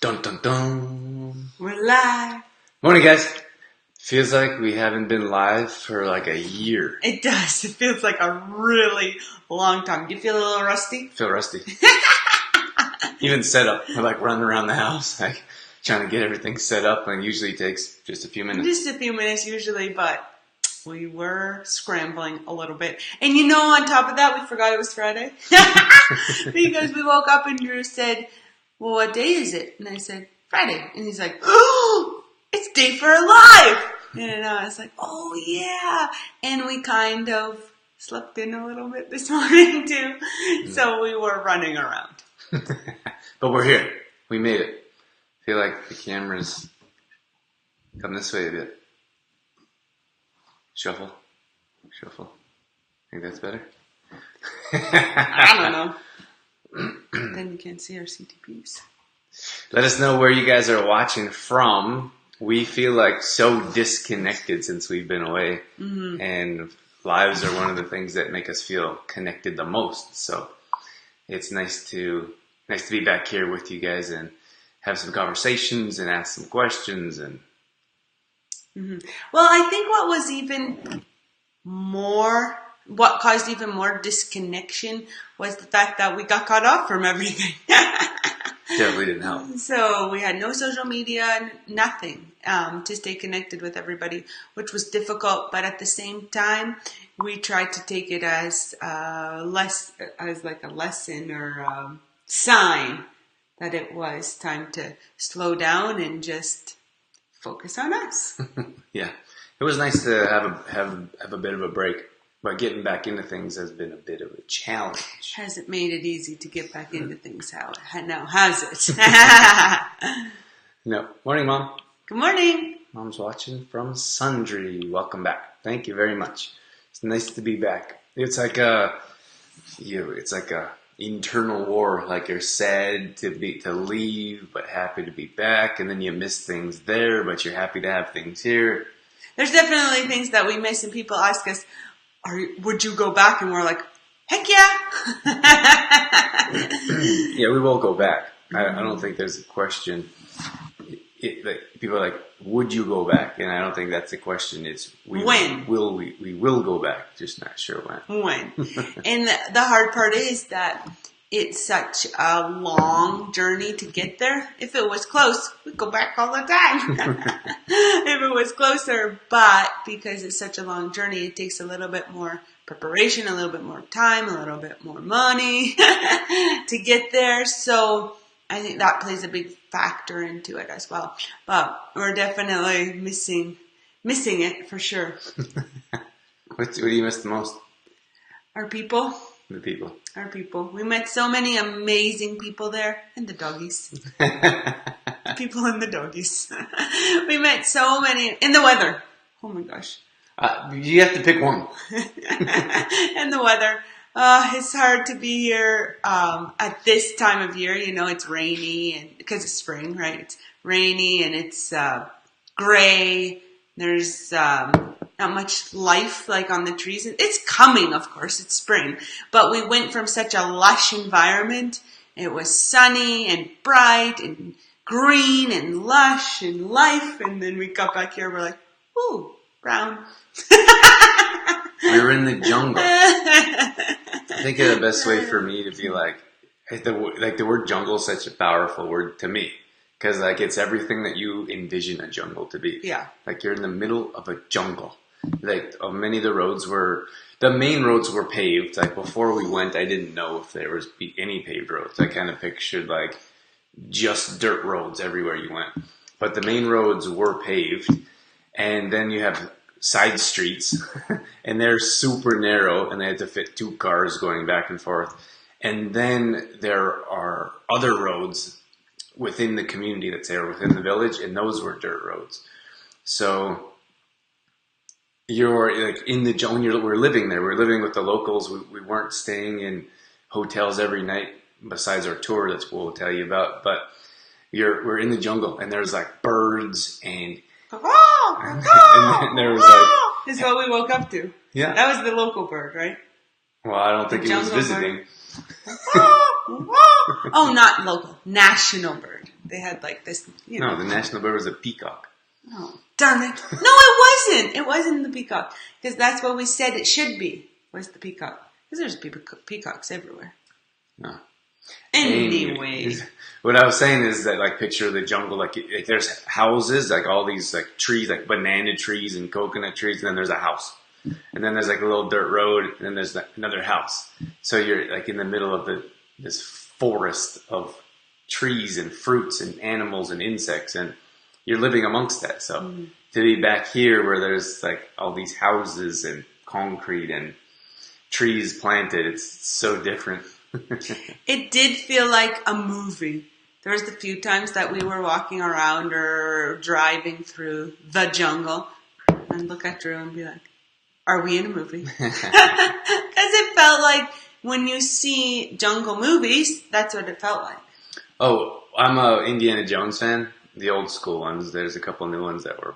Dun dun dun. We're live. Morning, guys. Feels like we haven't been live for like a year. It does. It feels like a really long time. Do you feel a little rusty? Feel rusty. Even set up. We're like running around the house, like trying to get everything set up, and it usually takes just a few minutes. Just a few minutes usually, but we were scrambling a little bit. And you know, on top of that, we forgot it was Friday. Because we woke up and Drew said, well, what day is it? And I said, Friday. And he's like, oh, it's Day for Alive. And I was like, oh, yeah. And we kind of slept in a little bit this morning, too. So we were running around. But we're here. We made it. I feel like the cameras come this way a bit. Shuffle. Shuffle. Think that's better? I don't know. Then you can't see our CTPs. Let us know where you guys are watching from. We feel like so disconnected since we've been away. Mm-hmm. And lives are one of the things that make us feel connected the most. So it's nice to be back here with you guys and have some conversations and ask some questions. And mm-hmm. Well, I think what caused even more disconnection was the fact that we got cut off from everything. Definitely didn't help. So we had no social media, nothing to stay connected with everybody, which was difficult. But at the same time, we tried to take it as like a lesson or sign that it was time to slow down and just focus on us. Yeah, it was nice to have a bit of a break. But getting back into things has been a bit of a challenge. Hasn't made it easy to get back into things now, has it? No. Morning, Mom. Good morning. Mom's watching from Sundry. Welcome back. Thank you very much. It's nice to be back. It's like a internal war. Like you're sad to leave, but happy to be back, and then you miss things there, but you're happy to have things here. There's definitely things that we miss, and people ask us, would you go back? And we're like, heck yeah. Yeah, we will go back. I don't think there's a question. People are like, would you go back? And I don't think that's the question. It's when. We will go back, just not sure when. When. And the hard part is that it's such a long journey to get there. If it was close, we'd go back all the time. If it was closer, but because it's such a long journey, it takes a little bit more preparation, a little bit more time, a little bit more money to get there. So I think that plays a big factor into it as well. But we're definitely missing it for sure. What do you miss the most? Our people. The people. Our people. We met so many amazing people there. And the doggies. People and the doggies. We met so many. And the weather. Oh my gosh. You have to pick one. And the weather. It's hard to be here at this time of year. You know, it's rainy and because it's spring, right? It's rainy and it's gray. There's not much life like on the trees. It's coming, of course. It's spring. But we went from such a lush environment. It was sunny and bright and green and lush and life. And then we got back here. We're like, ooh, brown. We were in the jungle. I think the best way for me to be like the word jungle is such a powerful word to me. Because like it's everything that you envision a jungle to be. Yeah. Like you're in the middle of a jungle. Like many of the main roads were paved. Like before we went, I didn't know if there was any paved roads. I kind of pictured like just dirt roads everywhere you went. But the main roads were paved. And then you have side streets and they're super narrow and they had to fit 2 cars going back and forth. And then there are other roads within the community that's there, within the village, and those were dirt roads. So you're like in the jungle. We're living there. We're living with the locals. We weren't staying in hotels every night besides our tour that we'll tell you about. But we're in the jungle, and there's like birds and and there was like is what we woke up to. Yeah, that was the local bird, right? Well, I don't think it was visiting. Oh, not local, national bird. They had like this, No, the national bird was a peacock. Oh, darn it. No, it wasn't. It wasn't the peacock. Because that's what we said it should be, was the peacock. Because there's peacocks everywhere. No. Anyway. What I was saying is that, like, picture the jungle, like there's houses, like all these like trees, like banana trees and coconut trees, and then there's a house. And then there's like a little dirt road, and then there's another house. So you're like in the middle of this forest of trees and fruits and animals and insects, and you're living amongst that. So to be back here where there's like all these houses and concrete and trees planted, it's so different. It did feel like a movie. There was a few times that we were walking around or driving through the jungle and look at Drew and be like, are we in a movie? Because it felt like when you see jungle movies, that's what it felt like. Oh, I'm a Indiana Jones fan. The old school ones. There's a couple new ones that were...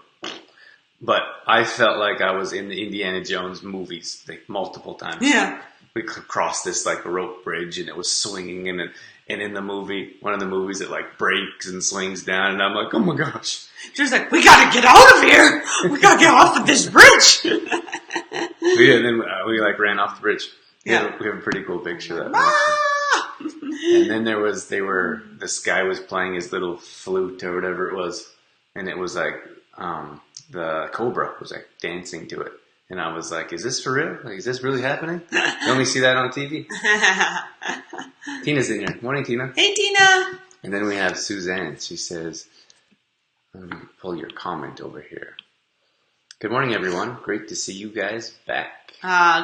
But I felt like I was in the Indiana Jones movies like multiple times. Yeah. We crossed this like rope bridge and it was swinging and in the movie, one of the movies, it like breaks and swings down and I'm like, oh my gosh. Drew's like, we gotta get out of here. We gotta get off of this bridge. Yeah, and then we like ran off the bridge. Yeah. We have a pretty cool picture of that. And then this guy was playing his little flute or whatever it was. And it was like, the cobra was like dancing to it. And I was like, is this for real? Like, is this really happening? You only see that on TV? Tina's in here. Morning, Tina. Hey, Tina. And then we have Suzanne. She says, let me pull your comment over here. Good morning, everyone. Great to see you guys back.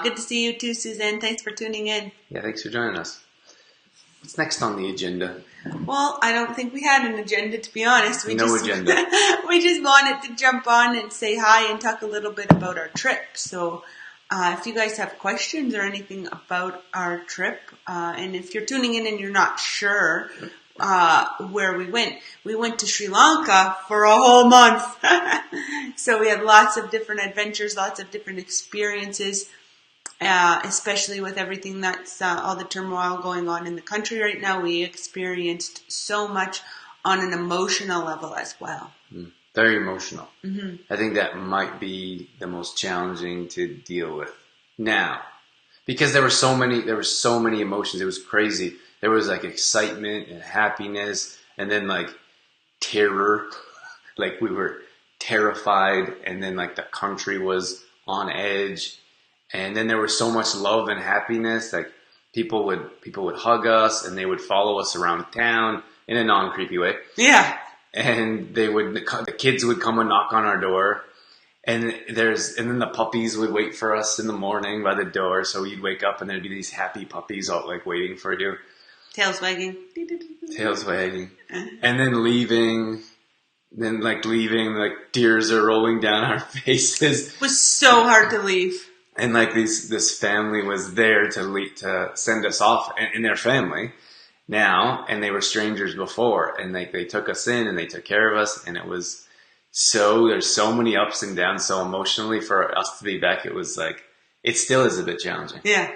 Good to see you too, Suzanne. Thanks for tuning in. Yeah, thanks for joining us. What's next on the agenda? Well, I don't think we had an agenda, to be honest. No agenda. We just wanted to jump on and say hi and talk a little bit about our trip. So if you guys have questions or anything about our trip, and if you're tuning in and you're not sure where we went to Sri Lanka for a whole month. So we had lots of different adventures, lots of different experiences. Especially with everything that's all the turmoil going on in the country right now, we experienced so much on an emotional level as well. Very emotional. Mm-hmm. I think that might be the most challenging to deal with now, because there were so many emotions. It was crazy. There was like excitement and happiness, and then like terror. Like we were terrified, and then like the country was on edge. And then there was so much love and happiness. Like people would hug us and they would follow us around town in a non-creepy way. Yeah. And the kids would come and knock on our door. And then the puppies would wait for us in the morning by the door. So you'd wake up and there'd be these happy puppies all like waiting for you. Tails wagging. Tails wagging. And then leaving, like tears are rolling down our faces. It was so hard to leave. And like this family was there to send us off, and their family now, and they were strangers before, and they took us in and they took care of us, and it was there's so many ups and downs, so emotionally for us to be back, it was like, it still is a bit challenging. Yeah.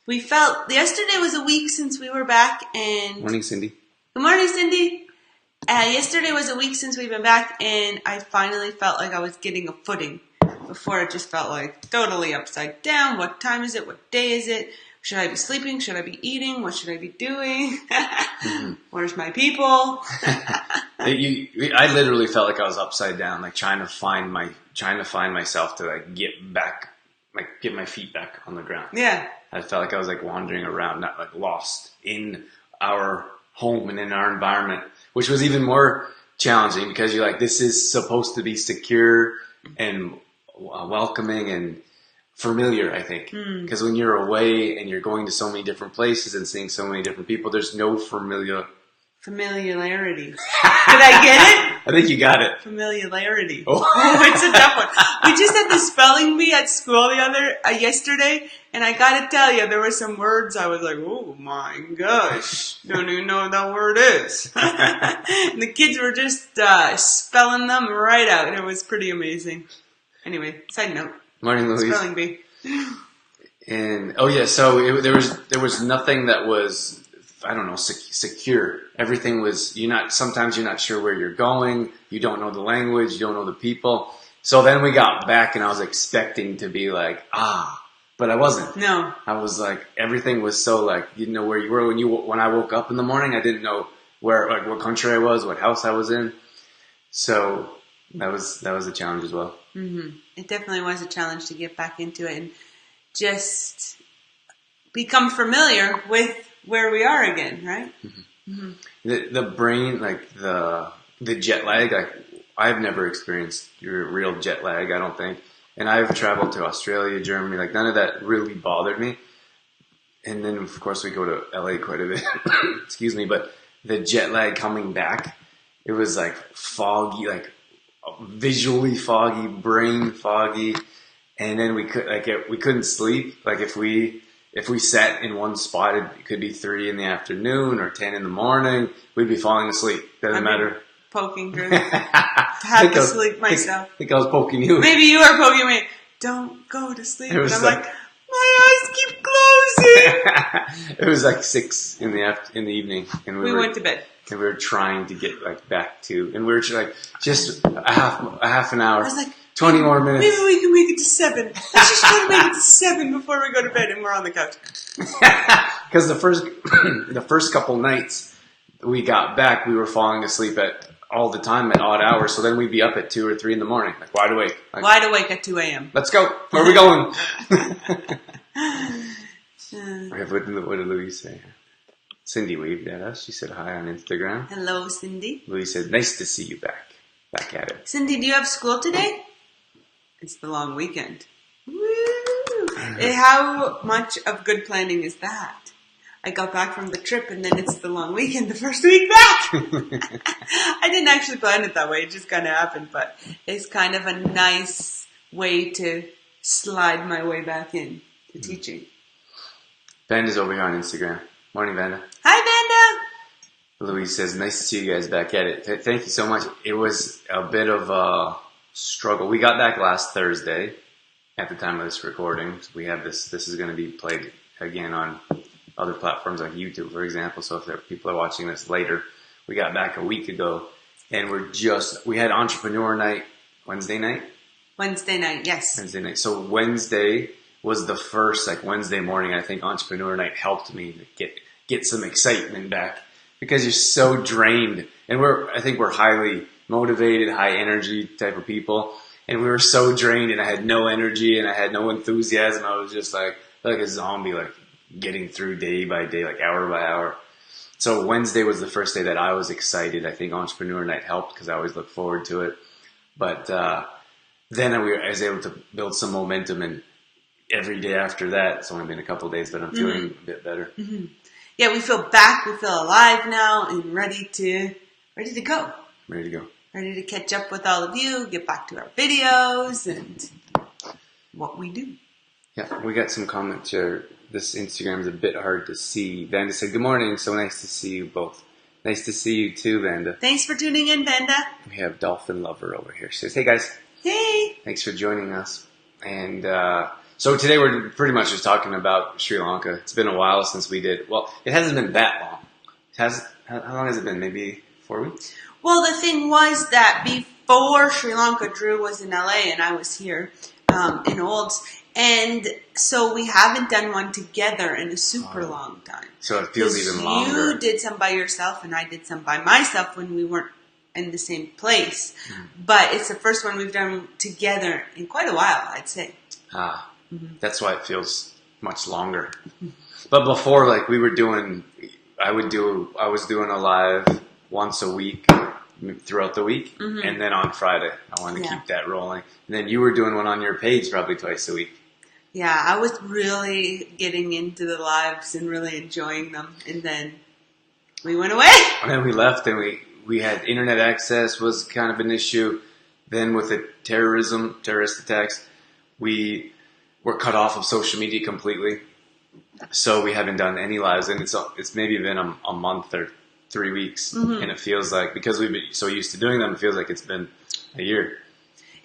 We felt, yesterday was a week since we were back, and... Morning, Cindy. Good morning, Cindy. Yesterday was a week since we've been back, and I finally felt like I was getting a footing. Before it just felt like totally upside down. What time is it? What day is it? Should I be sleeping? Should I be eating? What should I be doing? Mm-hmm. Where's my people? I literally felt like I was upside down, like trying to find myself to like get back, like get my feet back on the ground. Yeah. I felt like I was like wandering around, not like lost in our home and in our environment, which was even more challenging because you're like, this is supposed to be secure and welcoming and familiar, I think. Because when you're away and you're going to so many different places and seeing so many different people, there's no familiarity. Did I get it? I think you got it. Familiarity. Oh, it's a tough one. We just had the spelling bee at school yesterday, and I gotta tell you, there were some words I was like, oh my gosh, don't even know what that word is. And the kids were just spelling them right out. It was pretty amazing. Anyway, side note. Morning, Louise. Spelling bee. And there was nothing that was I don't know, secure. Everything was, sometimes you're not sure where you're going. You don't know the language. You don't know the people. So then we got back and I was expecting to be like, but I wasn't. No. I was like, everything was so like, you didn't know where you were. When I woke up in the morning, I didn't know what country I was, what house I was in. So that was a challenge as well. Mm-hmm. It definitely was a challenge to get back into it and just become familiar with where we are again, right? Mm-hmm. Mm-hmm. The brain, like the jet lag, like I've never experienced real jet lag, I don't think. And I've traveled to Australia, Germany, like none of that really bothered me. And then of course we go to LA quite a bit. Excuse me, but the jet lag coming back, it was like foggy, like visually foggy, brain foggy, and then we couldn't sleep. Like if we sat in one spot, it could be 3 in the afternoon or 10 in the morning. We'd be falling asleep. Doesn't matter. Poking through. Had to sleep myself. I think I was poking you. Maybe you are poking me. Don't go to sleep. And I'm like, my eyes keep closing. It was like 6 in the evening, and we went to bed. And we were trying to get like back to, and we were like just a half an hour. I was like, 20 more minutes. Maybe we can make it to 7. Let's just try to make it to 7 before we go to bed, and we're on the couch. Because the first couple nights we got back, we were falling asleep all the time at odd hours. So then we'd be up at 2 or 3 in the morning, like wide awake. Like, wide awake at 2 a.m. Let's go. Where are we going? What did Louise say? Cindy waved at us. She said hi on Instagram. Hello, Cindy. Louise said, nice to see you back at it. Cindy, do you have school today? It's the long weekend. Woo! How much of good planning is that? I got back from the trip and then it's the long weekend the first week back. I didn't actually plan it that way. It just kind of happened, but it's kind of a nice way to slide my way back in to teaching. Vanda's over here on Instagram. Morning, Vanda. Hi, Vanda. Louise says, nice to see you guys back at it. Thank you so much. It was a bit of a struggle. We got back last Thursday at the time of this recording. So we have this is going to be played again on other platforms like YouTube, for example. So if people are watching this later, we got back a week ago and we had entrepreneur night Wednesday night. Yes. Wednesday night. So Wednesday was the first, like Wednesday morning, I think entrepreneur night helped me to get some excitement back because you're so drained. And I think we're highly motivated, high energy type of people. And we were so drained and I had no energy and I had no enthusiasm. I was just like a zombie, like getting through day by day, like hour by hour. So Wednesday was the first day that I was excited. I think entrepreneur night helped because I always look forward to it. But then I was able to build some momentum, and every day after that, it's only been a couple of days, but I'm feeling a bit better. Mm-hmm. Yeah, we feel back. We feel alive now and ready to go. Ready to go. Ready to catch up with all of you, get back to our videos and what we do. Yeah, we got some comments here. This Instagram is a bit hard to see. Vanda said, good morning. So nice to see you both. Nice to see you too, Vanda. Thanks for tuning in, Vanda. We have Dolphin Lover over here. She says, hey guys. Hey. Thanks for joining us. And so today we're pretty much just talking about Sri Lanka. It's been a while since we did. Well, it hasn't been that long. How long has it been? Maybe 4 weeks? Well, the thing was that before Sri Lanka, Drew was in LA and I was here in Olds. And so we haven't done one together in a super long time. So it feels even longer. You did some by yourself and I did some by myself when we weren't in the same place. But it's the first one we've done together in quite a while, I'd say. That's why it feels much longer. But before, like I was doing a live once a week throughout the week, and then on Friday I wanted to keep that rolling. And then you were doing one on your page probably twice a week. Yeah, I was really getting into the lives and really enjoying them, and then we went away. And then we left, and we had internet access was kind of an issue. Then with the terrorist attacks, we were cut off of social media completely. So we haven't done any lives, and it's maybe been a month or 3 weeks, and it feels like, because we've been so used to doing them, it feels like it's been a year.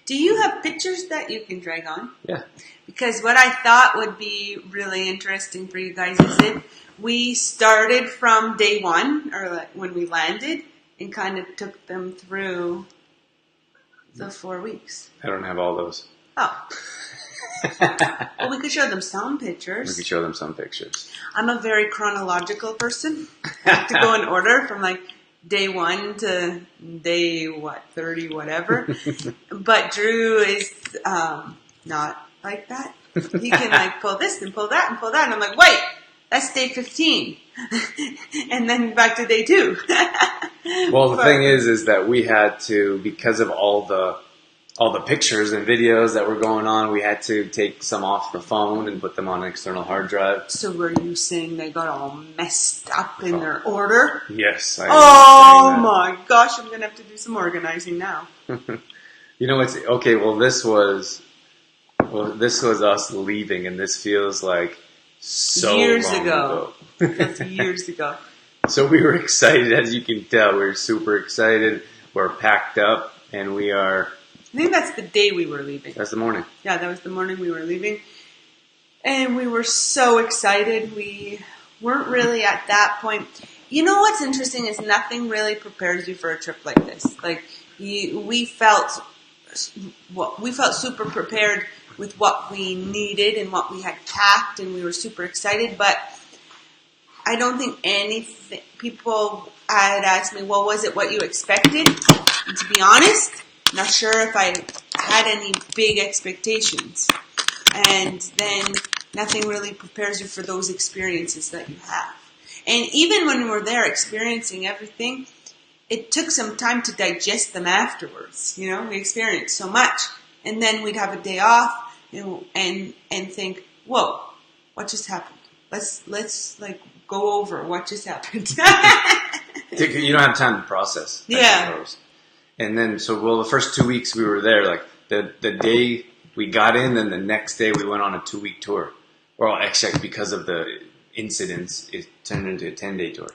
Do you have pictures that you can drag on? Yeah. Because what I thought would be really interesting for you guys is if we started from day one, or like when we landed, and kind of took them through the 4 weeks. I don't have all those. Oh. Well, we could show them some pictures. We could show them some pictures. I'm a very chronological person. I have to go in order from like day 1 to day 30, whatever. But Drew is not like that. He can like pull this and pull that and pull that, and I'm like, wait, that's day 15, and then back to day 2. Well, the thing is that we had to, because of all the pictures and videos that were going on, we had to take some off the phone and put them on an external hard drive. So were you saying they got all messed up in their order? Yes. Oh my gosh, I'm going to have to do some organizing now. You know, it's okay. Well, this was us leaving, and this feels like so years long ago. That's years ago. So we were excited, as you can tell. We were super excited. We're packed up, and we are. I think that's the day we were leaving. That's the morning. Yeah, that was the morning we were leaving. And we were so excited. We weren't really at that point. You know what's interesting is nothing really prepares you for a trip like this. Like we felt super prepared with what we needed and what we had packed, and we were super excited. But I don't think people had asked me, well, was it what you expected? And to be honest, not sure if I had any big expectations. And then nothing really prepares you for those experiences that you have. And even when we were there experiencing everything, it took some time to digest them afterwards. You know, we experienced so much. And then we'd have a day off and think, whoa, what just happened? Let's like go over what just happened. You don't have time to process. Yeah. And then, the first 2 weeks we were there, like the day we got in, then the next day we went on a 2-week tour. Well, actually, because of the incidents, it turned into a 10-day tour.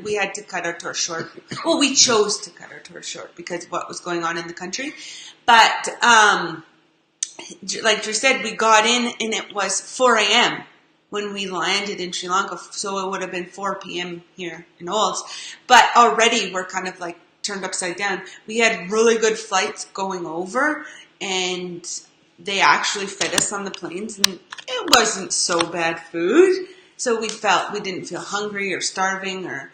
We had to cut our tour short. Well, we chose to cut our tour short because of what was going on in the country. But, like Drew said, we got in and it was 4 a.m. when we landed in Sri Lanka. So it would have been 4 p.m. here in Olds. But already we're kind of like turned upside down. We had really good flights going over, and they actually fed us on the planes, and it wasn't so bad food. So we didn't feel hungry or starving, or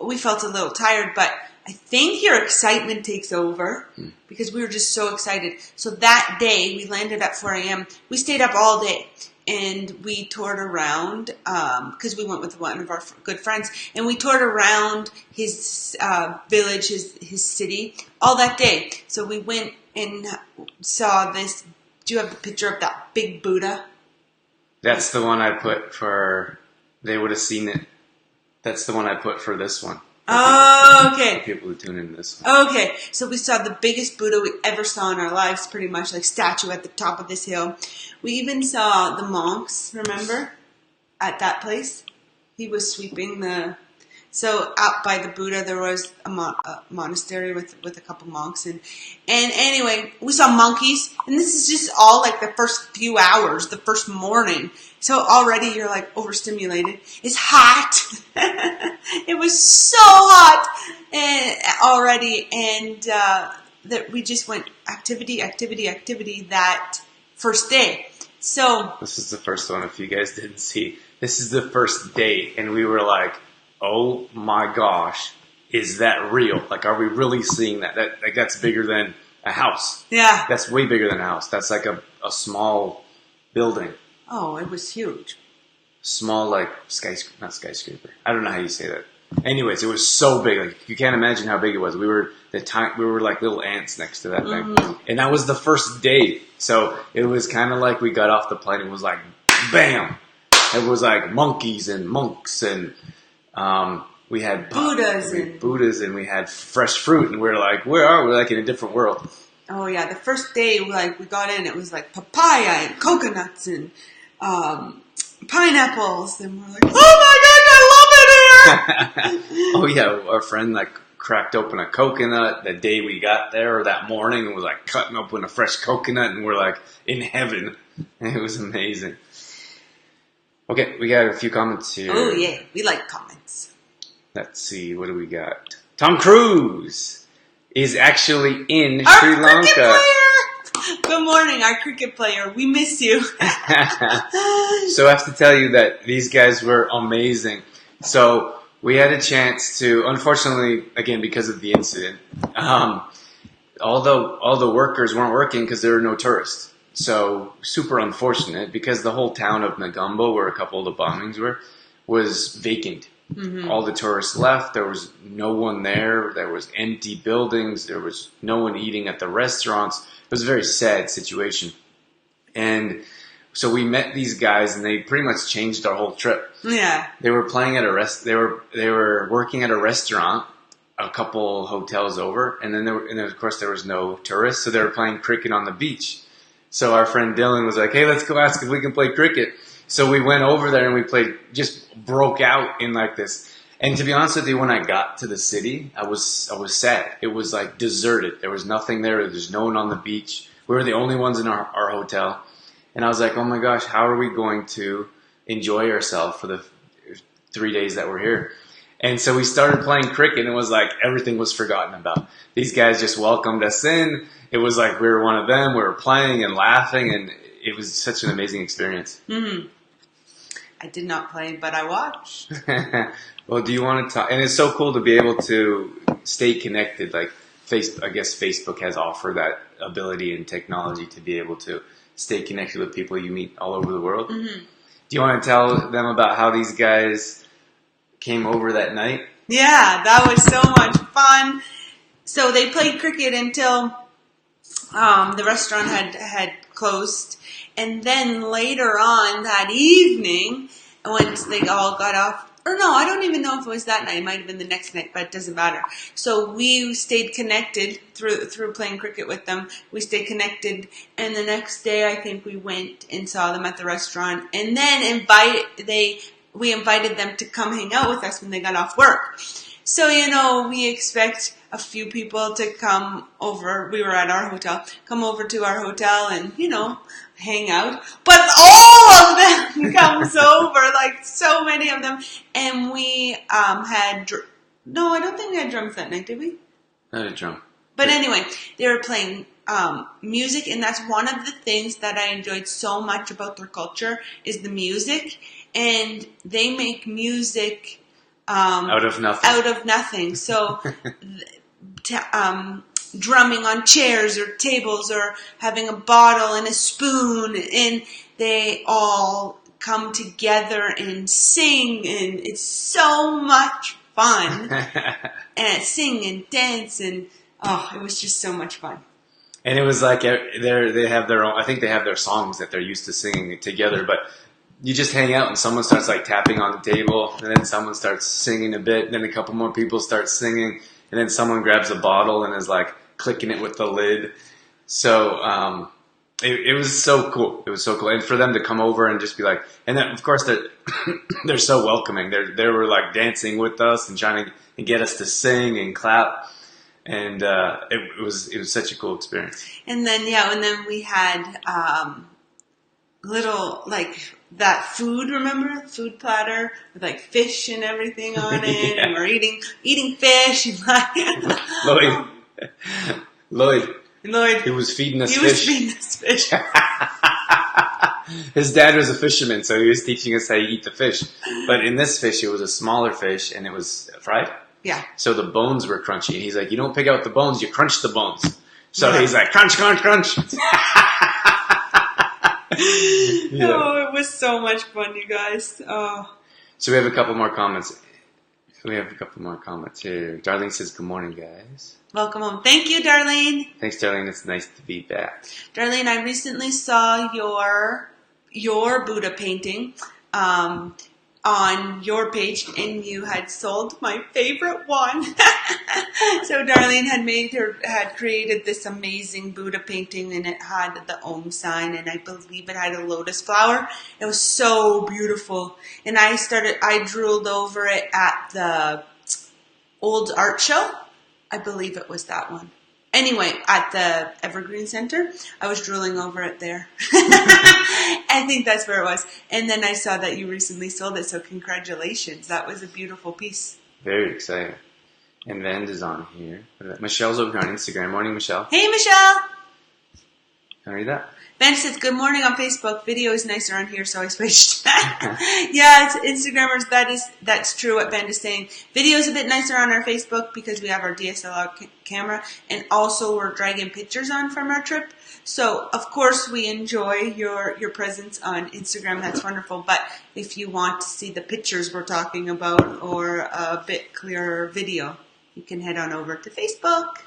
we felt a little tired, but I think your excitement takes over because we were just so excited. So that day we landed at 4 a.m. We stayed up all day. And we toured around, because we went with one of our good friends, and we toured around his village, his city, all that day. So we went and saw this. Do you have the picture of that big Buddha? That's the one I put for, they would have seen it. That's the one I put for this one. Oh, okay. For people who tune in this one. Okay, so we saw the biggest Buddha we ever saw in our lives, pretty much, like statue at the top of this hill. We even saw the monks, remember, at that place. He was sweeping so out by the Buddha there was a monastery with a couple monks. And anyway, we saw monkeys, and this is just all like the first few hours, the first morning. So already you're like overstimulated. It's hot. It was so hot already, and that we just went activity that first day. So this is the first one. If you guys didn't see, this is the first day, and we were like, "Oh my gosh, is that real? Like, are we really seeing that? That's bigger than a house. Yeah, that's way bigger than a house. That's like a small building. Oh, it was huge. Small, like not skyscraper. I don't know how you say that. Anyways, it was so big. Like, you can't imagine how big it was. We were like little ants next to that thing, and that was the first day. So it was kind of like we got off the plane. It was like, bam! It was like monkeys and monks, and we had Buddhas, and we had fresh fruit, and we were like, where are we? Like in a different world. Oh yeah, the first day, like we got in, it was like papaya and coconuts and pineapples, and we're like, oh my gosh, I love it here. Oh yeah, our friend like cracked open a coconut the day we got there, or that morning, and was like cutting open a fresh coconut, and we're like in heaven. It was amazing. Okay, we got a few comments here. Oh yeah, we like comments. Let's see, what do we got? Tom Cruise is actually in Our Sri Lanka. Player! Good morning, our cricket player. We miss you. So I have to tell you that these guys were amazing. So we had a chance to, unfortunately, again, because of the incident, all the workers weren't working because there were no tourists. So super unfortunate, because the whole town of Negombo, where a couple of the bombings were, was vacant. Mm-hmm. All the tourists left. There was no one there. There was empty buildings. There was no one eating at the restaurants. It was a very sad situation. And so we met these guys, and they pretty much changed our whole trip. Yeah. They were playing at they were working at a restaurant a couple hotels over, and then of course there was no tourists, so they were playing cricket on the beach. So our friend Dylan was like, "Hey, let's go ask if we can play cricket." So we went over there and we played, just broke out in like this. And to be honest with you, when I got to the city, I was sad. It was like deserted. There was nothing there. There's no one on the beach. We were the only ones in our hotel. And I was like, oh my gosh, how are we going to enjoy ourselves for the 3 days that we're here? And so we started playing cricket, and it was like everything was forgotten about. These guys just welcomed us in. It was like we were one of them. We were playing and laughing, and it was such an amazing experience. Mm-hmm. I did not play, but I watched. Well, do you want to talk? And it's so cool to be able to stay connected. Like I guess Facebook has offered that ability and technology to be able to stay connected with people you meet all over the world. Mm-hmm. Do you want to tell them about how these guys came over that night? Yeah, that was so much fun. So they played cricket until the restaurant had closed. And then later on that evening, once they all got off, or no, I don't even know if it was that night. It might have been the next night, but it doesn't matter. So we stayed connected through playing cricket with them. We stayed connected, and the next day I think we went and saw them at the restaurant, and then we invited them to come hang out with us when they got off work. So, we expect a few people to come over. We were at our hotel, come over to our hotel and, hang out. But all of them comes over, like so many of them. And we no, I don't think we had drums that night, did we? Not a drum. But anyway, they were playing music, and that's one of the things that I enjoyed so much about their culture is the music. And they make music out of nothing. So drumming on chairs or tables or having a bottle and a spoon, and they all come together and sing, and it's so much fun. And sing and dance, and it was just so much fun. And it was like they have their own, I think they have their songs that they're used to singing together, but you just hang out and someone starts like tapping on the table, and then someone starts singing a bit, and then a couple more people start singing, and then someone grabs a bottle and is like clicking it with the lid. So it was so cool. It was so cool. And for them to come over and just be like, and then of course they're so welcoming. They were like dancing with us and trying to get us to sing and clap. And it was such a cool experience. And then we had little like that food, remember? Food platter with like fish and everything on it. Yeah. And we're eating fish and like Lloyd. He was feeding us fish. His dad was a fisherman, so he was teaching us how to eat the fish. But in this fish, it was a smaller fish, and it was fried. Yeah. So the bones were crunchy. And he's like, you don't pick out the bones, you crunch the bones. So he's like, crunch, crunch, crunch. Yeah. Oh, it was so much fun, you guys. Oh. So we have a couple more comments. Here. Darlene says, good morning, guys. Welcome home. Thank you, Darlene. Thanks, Darlene. It's nice to be back. Darlene, I recently saw your Buddha painting on your page, and you had sold my favorite one. So Darlene had created this amazing Buddha painting, and it had the Om sign, and I believe it had a lotus flower. It was so beautiful, and I drooled over it at the old art show. I believe it was that one. Anyway, at the Evergreen Center, I was drooling over it there. I think that's where it was. And then I saw that you recently sold it, so congratulations. That was a beautiful piece. Very exciting. And Vand is on here. Michelle's over here on Instagram. Morning, Michelle. Hey, Michelle. Can I read that? Ben says, good morning on Facebook. Video is nicer on here, so I switched. Yeah, it's Instagrammers. That's true what Ben is saying. Video is a bit nicer on our Facebook because we have our DSLR camera, and also we're dragging pictures on from our trip. So, of course, we enjoy your presence on Instagram. That's wonderful. But if you want to see the pictures we're talking about or a bit clearer video, you can head on over to Facebook.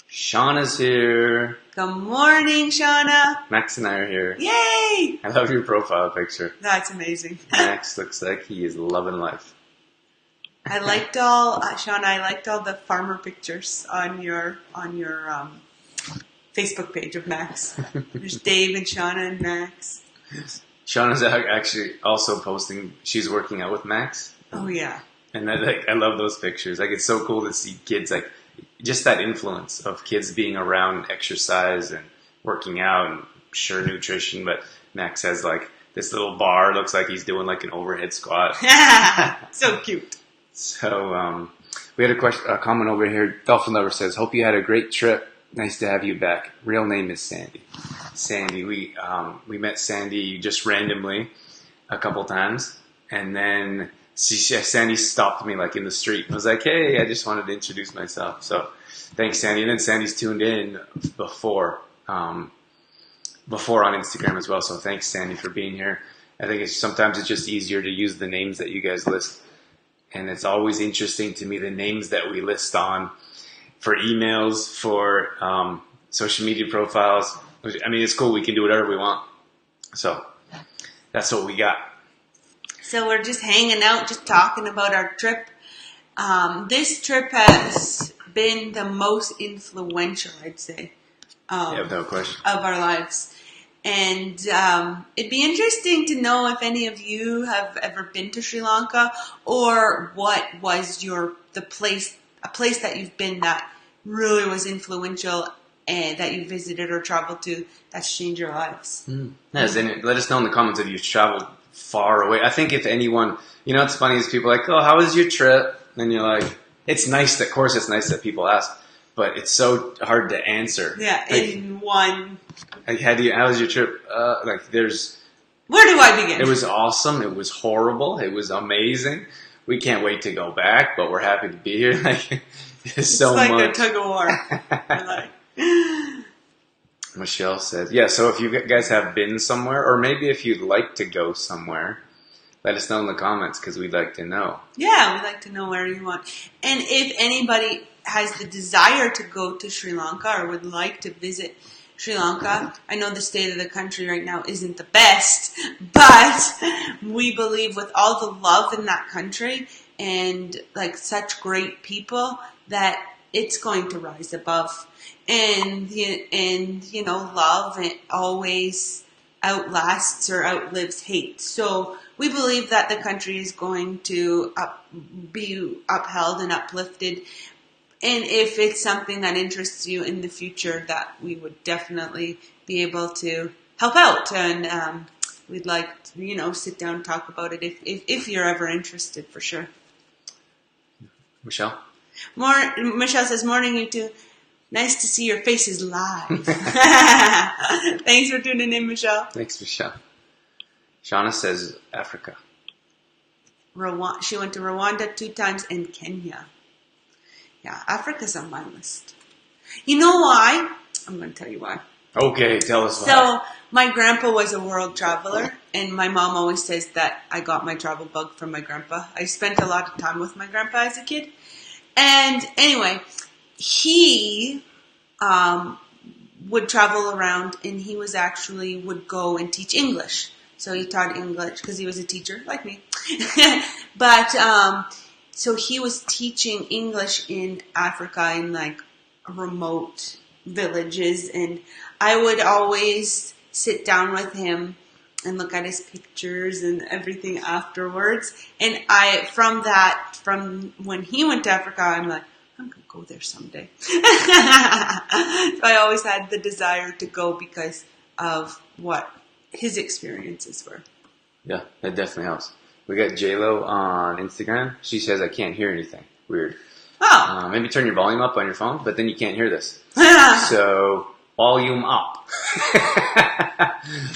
Shauna's here. Good morning, Shauna. Max and I are here. Yay! I love your profile picture. That's amazing. Max looks like he is loving life. I liked all, Shauna, I liked all the farmer pictures on your Facebook page of Max. There's Dave and Shauna and Max. Shauna's actually also posting, she's working out with Max. Oh, yeah. And I love those pictures. Like, it's so cool to see kids, like, just that influence of kids being around exercise and working out and sure nutrition. But Max has like this little bar, looks like he's doing like an overhead squat. So cute. So we had a comment over here. Dolphin Lover says, hope you had a great trip. Nice to have you back. Real name is Sandy. Sandy, we met Sandy just randomly a couple times, and then Sandy stopped me like in the street and was like, hey, I just wanted to introduce myself. So thanks, Sandy. And then Sandy's tuned in before on Instagram as well. So thanks, Sandy, for being here. I think sometimes it's just easier to use the names that you guys list. And it's always interesting to me, the names that we list on for emails, for social media profiles. I mean, it's cool. We can do whatever we want. So that's what we got. So we're just hanging out, just talking about our trip. This trip has been the most influential, I'd say, no question, of our lives. And it'd be interesting to know if any of you have ever been to Sri Lanka, or what was a place that you've been that really was influential and that you visited or traveled to that's changed your lives. Yes, and let us know in the comments if you've traveled far away. I think if anyone, it's funny is people are like, oh, how was your trip? And you're like, it's nice that, of course it's nice that people ask, but it's so hard to answer. Yeah, like, in one. Like, how was your trip? Where do I begin? It was awesome. It was horrible. It was amazing. We can't wait to go back, but we're happy to be here. It's so like much. a tug of war. Michelle says, yeah, so if you guys have been somewhere, or maybe if you'd like to go somewhere, let us know in the comments because we'd like to know. Yeah, we'd like to know where you want. And if anybody has the desire to go to Sri Lanka or would like to visit Sri Lanka, I know the state of the country right now isn't the best, but we believe with all the love in that country and like such great people that it's going to rise above. And love always outlasts or outlives hate. So we believe that the country is going to be upheld and uplifted. And if it's something that interests you in the future, that we would definitely be able to help out. And we'd like to, sit down and talk about it if you're ever interested, for sure. Michelle? Michelle says, morning, you two. Nice to see your faces live. Thanks for tuning in, Michelle. Thanks, Michelle. Shauna says Africa. She went to Rwanda 2 times and Kenya. Yeah, Africa's on my list. You know why? I'm going to tell you why. Okay, tell us why. So, my grandpa was a world traveler, and my mom always says that I got my travel bug from my grandpa. I spent a lot of time with my grandpa as a kid. And anyway, he would travel around, and he would go and teach English. So he taught English because he was a teacher like me. But so he was teaching English in Africa in like remote villages, and I would always sit down with him and look at his pictures and everything afterwards. And from when he went to Africa, I'm like, I'm going to go there someday. So I always had the desire to go because of what his experiences were. Yeah, that definitely helps. We got JLo on Instagram. She says, I can't hear anything. Weird. Oh. Maybe turn your volume up on your phone, but then you can't hear this. So, volume up.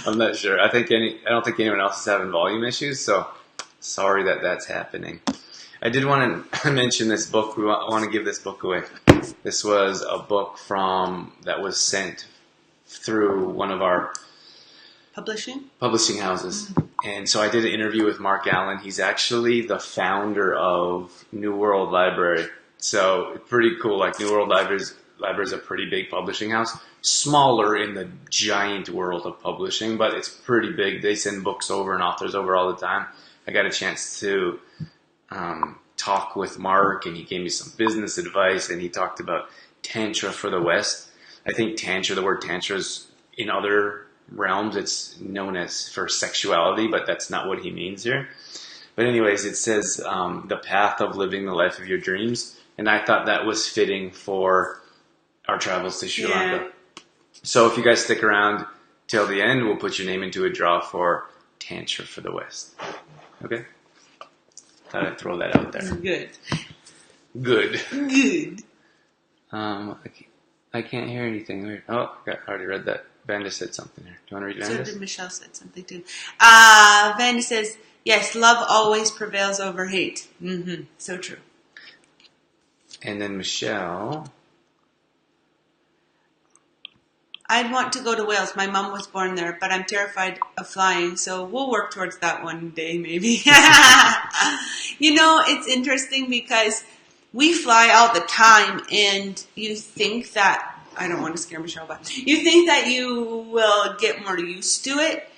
I'm not sure. I don't think anyone else is having volume issues, so sorry that that's happening. I did want to mention this book. I want to give this book away. This was a book that was sent through one of our publishing houses. And so I did an interview with Mark Allen. He's actually the founder of New World Library. So it's pretty cool. Like New World Library is a pretty big publishing house. Smaller in the giant world of publishing, but it's pretty big. They send books over and authors over all the time. I got a chance to talk with Mark, and he gave me some business advice, and he talked about Tantra for the West. I think the word Tantra is in other realms, it's known as for sexuality, but that's not what he means here. But anyways, it says the path of living the life of your dreams, and I thought that was fitting for our travels to Sri Lanka. So if you guys stick around till the end, we'll put your name into a draw for Tantra for the West. Okay? Thought I'd throw that out there. Good. I can't hear anything weird. Oh, I already read that. Vanda said something here. Do you want to read Vanda? So did Michelle said something too. Vanda says, yes, love always prevails over hate. Mm-hmm. So true. And then Michelle. I'd want to go to Wales. My mom was born there, but I'm terrified of flying, so we'll work towards that one day, maybe. You know, it's interesting because we fly all the time, and you think that, I don't want to scare Michelle, but you think that you will get more used to it,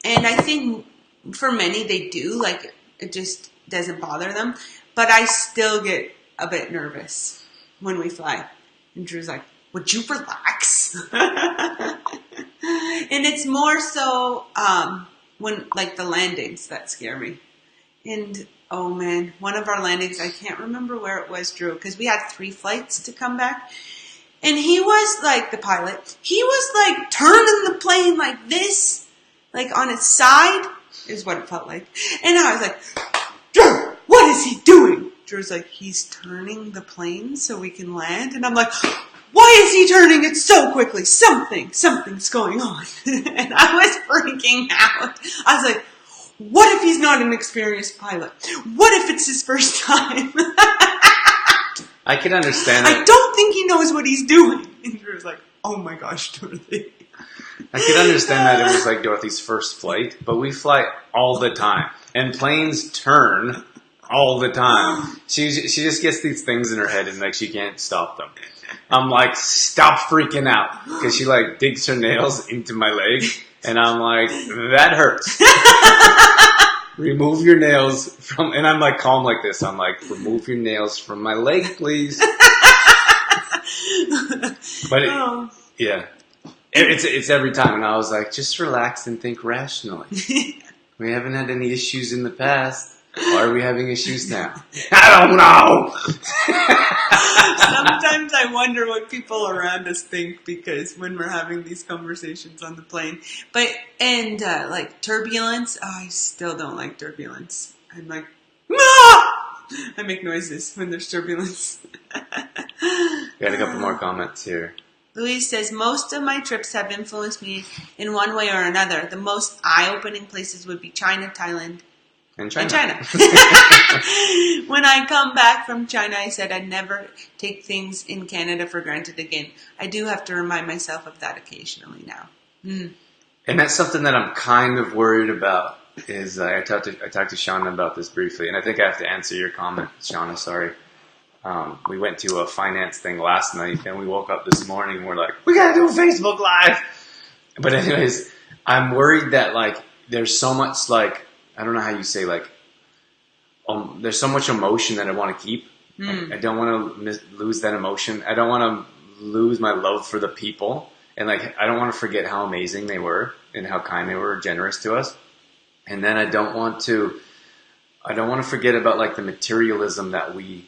and I think for many they do, like it just doesn't bother them, but I still get a bit nervous when we fly. And Drew's like, would you relax? And it's more so when, like, the landings that scare me. And, oh man, one of our landings, I can't remember where it was, Drew, because we had 3 flights to come back. And he was, like, the pilot, he was, like, turning the plane like this, like, on its side, is what it felt like. And I was like, Drew, what is he doing? Drew's like, he's turning the plane so we can land. And I'm like, why is he turning it so quickly? Something's going on. And I was freaking out. I was like, what if he's not an experienced pilot? What if it's his first time? I can understand that. I don't think he knows what he's doing. And Drew was like, oh my gosh, Dorothy. I can understand that it was like Dorothy's first flight, but we fly all the time. And planes turn all the time. She just gets these things in her head and like she can't stop them. I'm like, stop freaking out. Because she like digs her nails into my leg. And I'm like, that hurts. Remove your nails from, and I'm like calm like this. I'm like, remove your nails from my leg, please. But yeah, it's every time. And I was like, just relax and think rationally. We haven't had any issues in the past. Why are we having issues now? I don't know. Sometimes I wonder what people around us think because when we're having these conversations on the plane. Like turbulence, I still don't like turbulence. I'm like, ah! I make noises when there's turbulence. Got a couple more comments here. Louise says, most of my trips have influenced me in one way or another. The most eye-opening places would be China, Thailand, and China. When I come back from China, I said I'd never take things in Canada for granted again. I do have to remind myself of that occasionally now. And that's something that I'm kind of worried about. Is I talked to Shauna about this briefly, and I think I have to answer your comment, Shauna. Sorry. We went to a finance thing last night, and we woke up this morning, and we're like, we gotta do a Facebook Live. But anyways, I'm worried that like there's so much like, I don't know how you say like, there's so much emotion that I want to keep. I don't want to lose that emotion. I don't want to lose my love for the people. And like, I don't want to forget how amazing they were and how kind they were, generous to us. And then I don't want to forget about like the materialism that we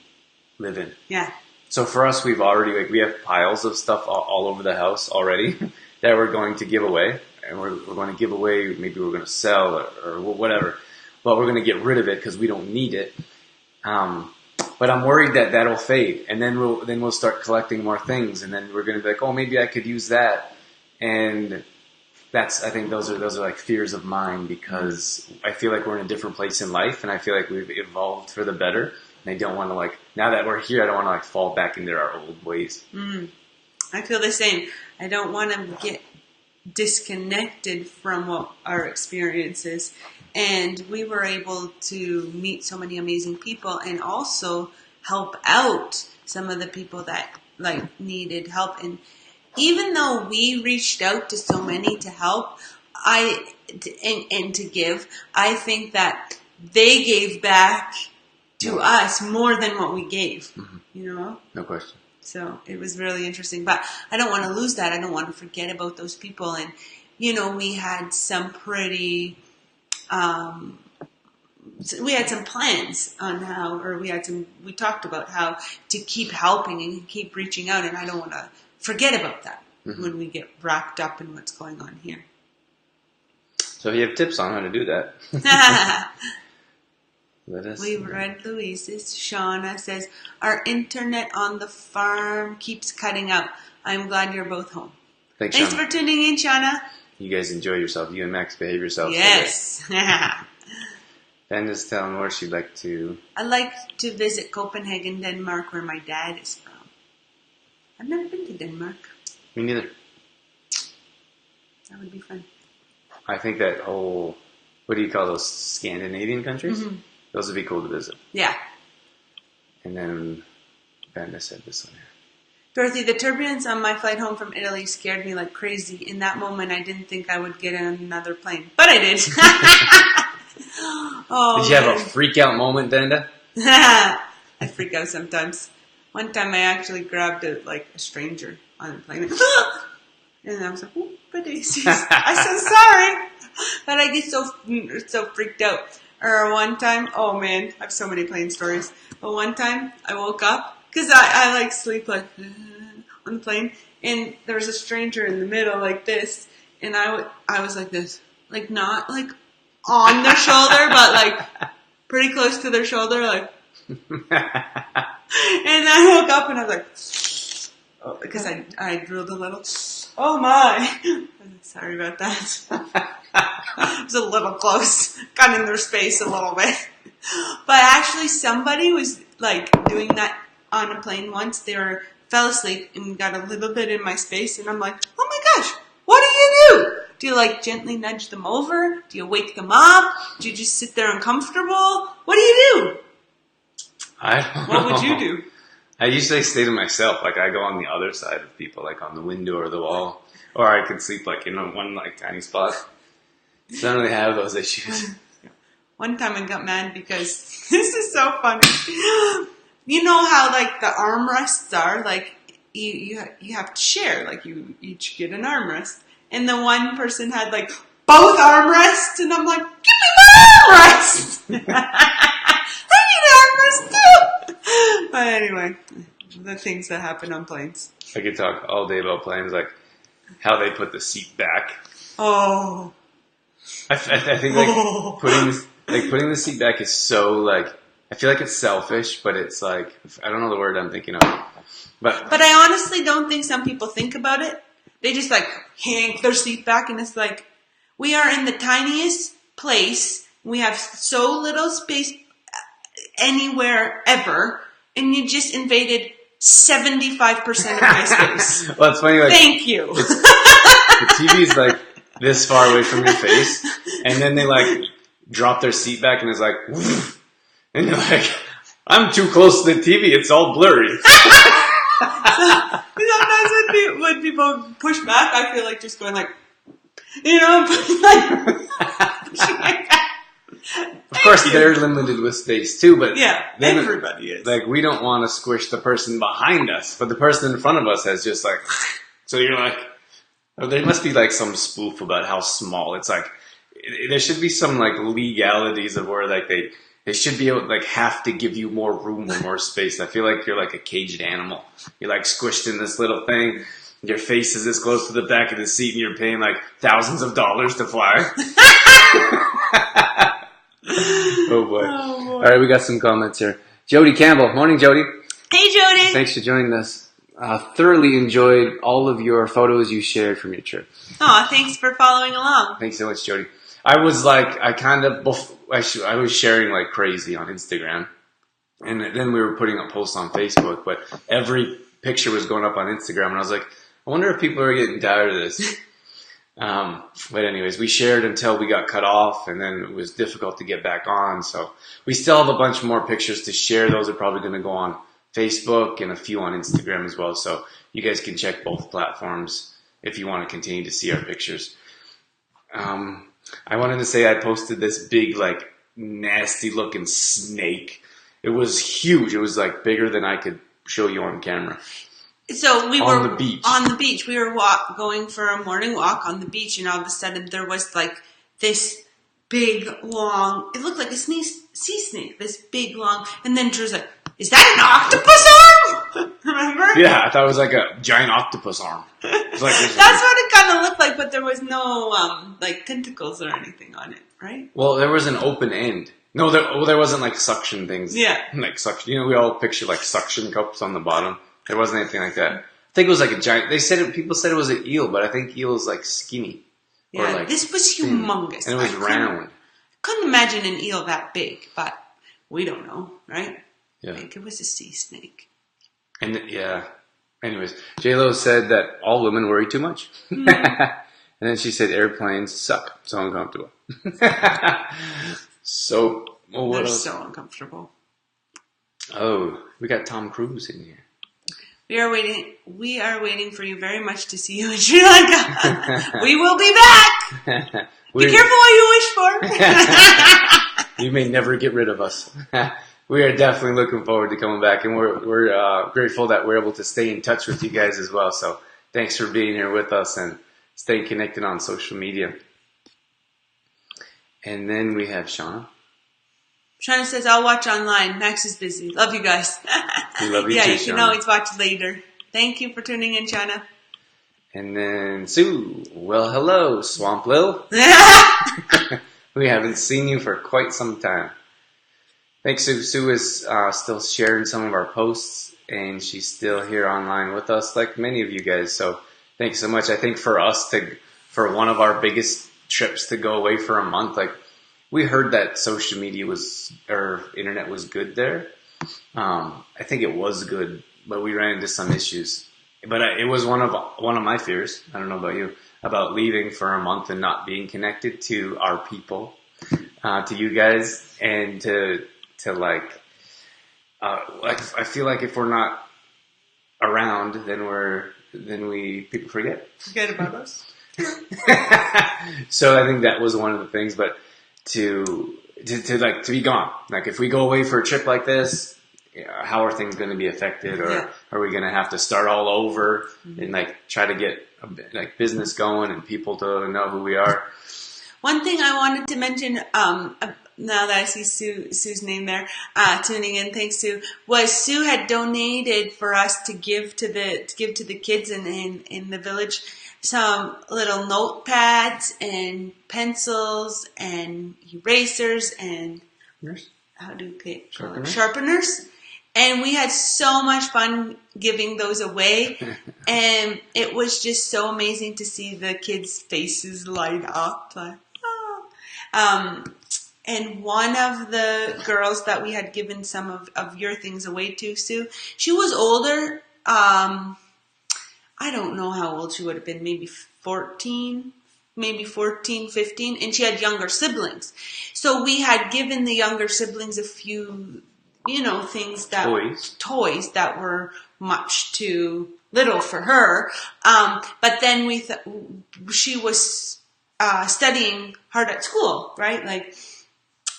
live in. Yeah. So for us, we've already we have piles of stuff all over the house already that we're going to give away, and we're going to give away. Maybe we're going to sell or whatever, but we're going to get rid of it because we don't need it. But I'm worried that that'll fade, and then we'll start collecting more things, and then we're going to be like, oh, maybe I could use that, and I think those are like fears of mine, because I feel like we're in a different place in life, and I feel like we've evolved for the better. And I don't want to now that we're here, I don't want to fall back into our old ways. I feel the same. I don't want to get disconnected from what our experience is. And we were able to meet so many amazing people and also help out some of the people that needed help. And even though we reached out to so many to help, and to give, I think that they gave back to us more than what we gave. No question. So it was really interesting. But I don't want to lose that. I don't want to forget about those people. And, we had some pretty... we had some plans on we talked about how to keep helping and keep reaching out, and I don't want to forget about that when we get wrapped up in what's going on here. So if you have tips on how to do that, let us. We read Louise's. Shauna says, our internet on the farm keeps cutting out. I'm glad you're both home. Thanks for tuning in, Shauna. You guys enjoy yourself. You and Max behave yourselves. Yes. Ben is telling where she'd like to... I'd like to visit Copenhagen, Denmark, where my dad is from. I've never been to Denmark. Me neither. That would be fun. I think that whole... What do you call those? Scandinavian countries? Mm-hmm. Those would be cool to visit. Yeah. And then Ben said this one here. Dorothy, the turbulence on my flight home from Italy scared me like crazy. In that moment, I didn't think I would get on another plane. But I did. Did you have a freak out moment, Denda? I freak out sometimes. One time I actually grabbed a stranger on the plane. And I was like, oh, but I'm so sorry. But I get so freaked out. Or one time, oh man, I have so many plane stories. But one time I woke up. Because I sleep on the plane, and there was a stranger in the middle like this, and I was like this, not on their shoulder, but pretty close to their shoulder, And I woke up and I was like, because I drilled a little. Oh my! Sorry about that. It was a little close, got in their space a little bit, but actually somebody was doing that. On a plane once, fell asleep and got a little bit in my space, and I'm like, oh my gosh, what do you do? Do you gently nudge them over? Do you wake them up? Do you just sit there uncomfortable? What do you do? I don't know. What would you do? I usually stay to myself. I go on the other side of people, on the window or the wall, or I could sleep in one tiny spot. So I don't really have those issues. One time I got mad because this is so funny. You know how the armrests are, you have to share, you each get an armrest, and the one person had both armrests, and I'm like, give me my armrest! I need an armrest too! But anyway, the things that happen on planes. I could talk all day about planes, how they put the seat back. Oh. I think putting the seat back is so I feel like it's selfish, but it's I don't know the word I'm thinking of. But I honestly don't think some people think about it. They just yank their seat back, and it's we are in the tiniest place. We have so little space anywhere ever, and you just invaded 75% of my space. Well, it's funny. Thank you. The TV's this far away from your face, and then they drop their seat back, and it's woof. And you're I'm too close to the TV, it's all blurry. Sometimes when people push back, I feel just going Of course, they're limited with space too, but yeah, everybody is. We don't want to squish the person behind us, but the person in front of us has just so you're there must be some spoof about how small it's there should be some legalities of where They should be able, like, have to give you more room or more space. I feel like you're like a caged animal. You're like squished in this little thing. Your face is this close to the back of the seat, and you're paying like thousands of dollars to fly. Oh boy. All right, we got some comments here. Jody Campbell. Morning, Jody. Hey, Jody. Thanks for joining us. Thoroughly enjoyed all of your photos you shared from your trip. Oh, thanks for following along. Thanks so much, Jody. I was sharing like crazy on Instagram, and then we were putting up posts on Facebook, but every picture was going up on Instagram, and I was like, I wonder if people are getting tired of this. But anyways, we shared until we got cut off, and then it was difficult to get back on, so we still have a bunch more pictures to share. Those are probably going to go on Facebook and a few on Instagram as well, so you guys can check both platforms if you want to continue to see our pictures. I wanted to say I posted this big, like, nasty looking snake. It was huge. It was like bigger than I could show you on camera. So we were on the beach. On the beach. We were going for a morning walk on the beach, and all of a sudden there was like this big, long, it looked like a sea snake, this big, long, and then Drew's like, is that an octopus arm? Remember? Yeah, I thought it was like a giant octopus arm. It was like That's what it kind of looked like, but there was no like tentacles or anything on it, right? Well, there was an open end. No, there wasn't like suction things. Yeah. Like suction. You know, we all picture like suction cups on the bottom. There wasn't anything like that. I think it was like a giant. People said it was an eel, but I think eel is like skinny. Yeah, like this was humongous. And it was round. Couldn't imagine an eel that big, but we don't know, right? Yeah. I think it was a sea snake. And yeah. Anyways, J-Lo said that all women worry too much. And then she said airplanes suck. So uncomfortable. So, well, what They're else? so uncomfortable. Oh, we got Tom Cruise in here. We are waiting for you very much to see you in Sri Lanka. We will be back. Be careful what you wish for. You may never get rid of us. We are definitely looking forward to coming back, and we're grateful that we're able to stay in touch with you guys as well. So thanks for being here with us and staying connected on social media. And then we have Shauna. Shauna says, I'll watch online. Max is busy. Love you guys. We love you yeah, too, you can Shauna. always watch later. Thank you for tuning in, Shauna. And then Sue. Well, hello, Swamp Lil. We haven't seen you for quite some time. Thanks, Sue. Sue is still sharing some of our posts, and she's still here online with us, like many of you guys. So thanks so much. I think for one of our biggest trips to go away for a month, like we heard that social media or internet was good there. I think it was good, but we ran into some issues. But it was one of my fears. I don't know about you, about leaving for a month and not being connected to our people, to you guys, and to like I feel like if we're not around, then people forget. Forget about us. So I think that was one of the things, but to be gone. Like if we go away for a trip like this, how are things going to be affected, or are we going to have to start all over and like try to get like business going and people to know who we are? One thing I wanted to mention, now that I see Sue's name there, tuning in, thanks Sue, was Sue had donated for us to give to the kids in the village some little notepads and pencils and erasers and sharpeners. And we had so much fun giving those away. And it was just so amazing to see the kids' faces light up. Like, oh. And one of the girls that we had given some of your things away to, Sue, she was older. I don't know how old she would have been, maybe 14, 15, and she had younger siblings. So we had given the younger siblings a few, things toys that were much too little for her. But then she was studying hard at school, right? Like,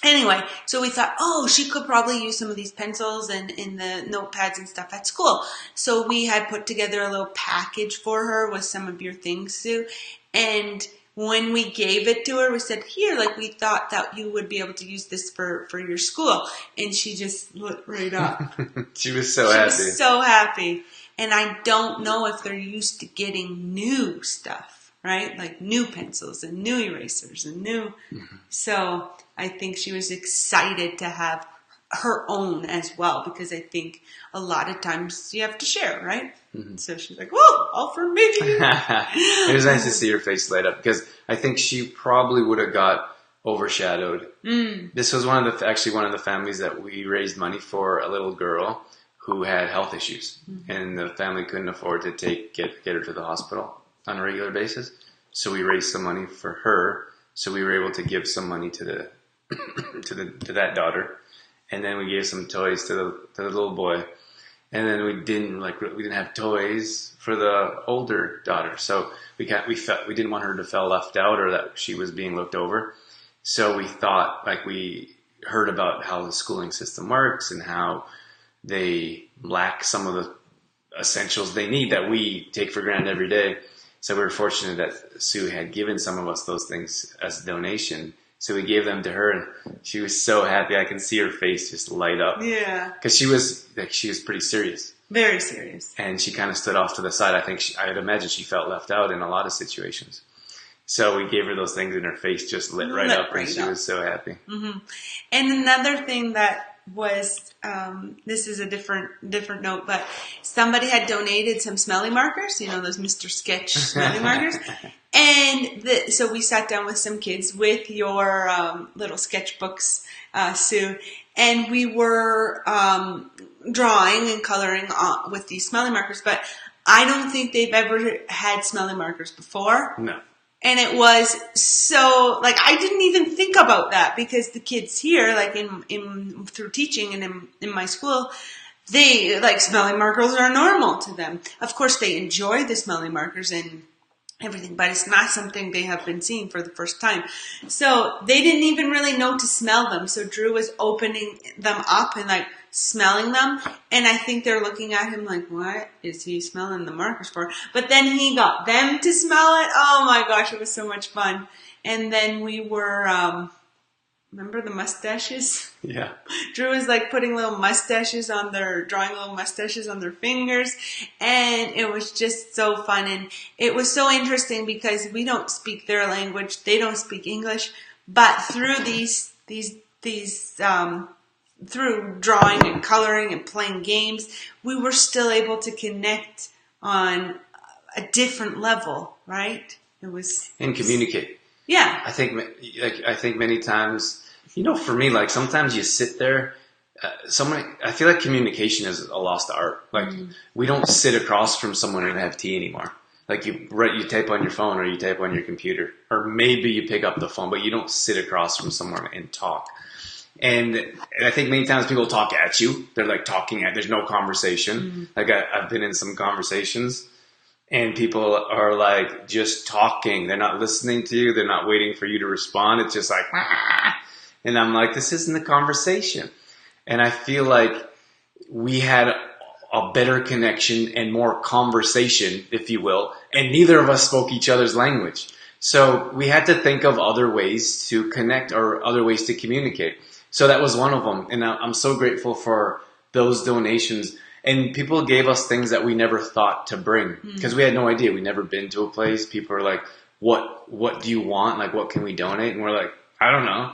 anyway, so we thought, she could probably use some of these pencils and the notepads and stuff at school. So we had put together a little package for her with some of your things, Sue. And when we gave it to her, we said, here, like we thought that you would be able to use this for your school. And she just lit right up. She was so happy. She was so happy. And I don't know if they're used to getting new stuff, right? Like new pencils and new erasers and new. Mm-hmm. So I think she was excited to have her own as well, because I think a lot of times you have to share, right? Mm-hmm. So she's like, "Whoa, all for me." It was nice to see her face light up, because I think she probably would have got overshadowed. This was one of the families that we raised money for, a little girl who had health issues, and the family couldn't afford to get her to the hospital on a regular basis. So we raised some money for her. So we were able to give some money to the to that daughter. And then we gave some toys to the little boy, and then we didn't have toys for the older daughter. So we didn't want her to feel left out or that she was being looked over. So we thought, like, we heard about how the schooling system works and how they lack some of the essentials they need that we take for granted every day. So we were fortunate that Sue had given some of us those things as a donation. So we gave them to her, and she was so happy. I can see her face just light up. Yeah. Because she was pretty serious. Very serious. And she kind of stood off to the side. I'd imagine she felt left out in a lot of situations. So we gave her those things, and her face just lit right up, and she was so happy. Mm-hmm. And another thing that was, this is a different note, but somebody had donated some smelly markers, those Mr. Sketch smelly markers. And so we sat down with some kids with your little sketchbooks, Sue, and we were drawing and coloring with these smelly markers. But I don't think they've ever had smelly markers before. No. And it was so, like, I didn't even think about that, because the kids here, like in through teaching and in my school, they, like, smelly markers are normal to them. Of course, they enjoy the smelly markers and everything, but it's not something they have been seeing for the first time. So they didn't even really know to smell them. So Drew was opening them up and, like, smelling them, and I think they're looking at him like, what is he smelling the markers for? But then he got them to smell it. Oh my gosh, it was so much fun. And then we were, remember the mustaches? Yeah. Drew was like drawing little mustaches on their fingers, and it was just so fun. And it was so interesting because we don't speak their language, they don't speak English, but through through drawing and coloring and playing games, we were still able to connect on a different level, right? It was... And communicate. Yeah. I think many times, for me, like, sometimes you sit there, I feel like communication is a lost art. Like, we don't sit across from someone and have tea anymore. Like, you type on your phone or you type on your computer, or maybe you pick up the phone, but you don't sit across from someone and talk. And I think many times people talk at you. They're like there's no conversation. Mm-hmm. Like I've been in some conversations and people are like just talking. They're not listening to you. They're not waiting for you to respond. It's just like, and I'm like, this isn't a conversation. And I feel like we had a better connection and more conversation, if you will, and neither of us spoke each other's language. So we had to think of other ways to connect or other ways to communicate. So that was one of them. And I'm so grateful for those donations. And people gave us things that we never thought to bring because we had no idea. We'd never been to a place. People are like, what do you want? Like, what can we donate? And we're like, I don't know.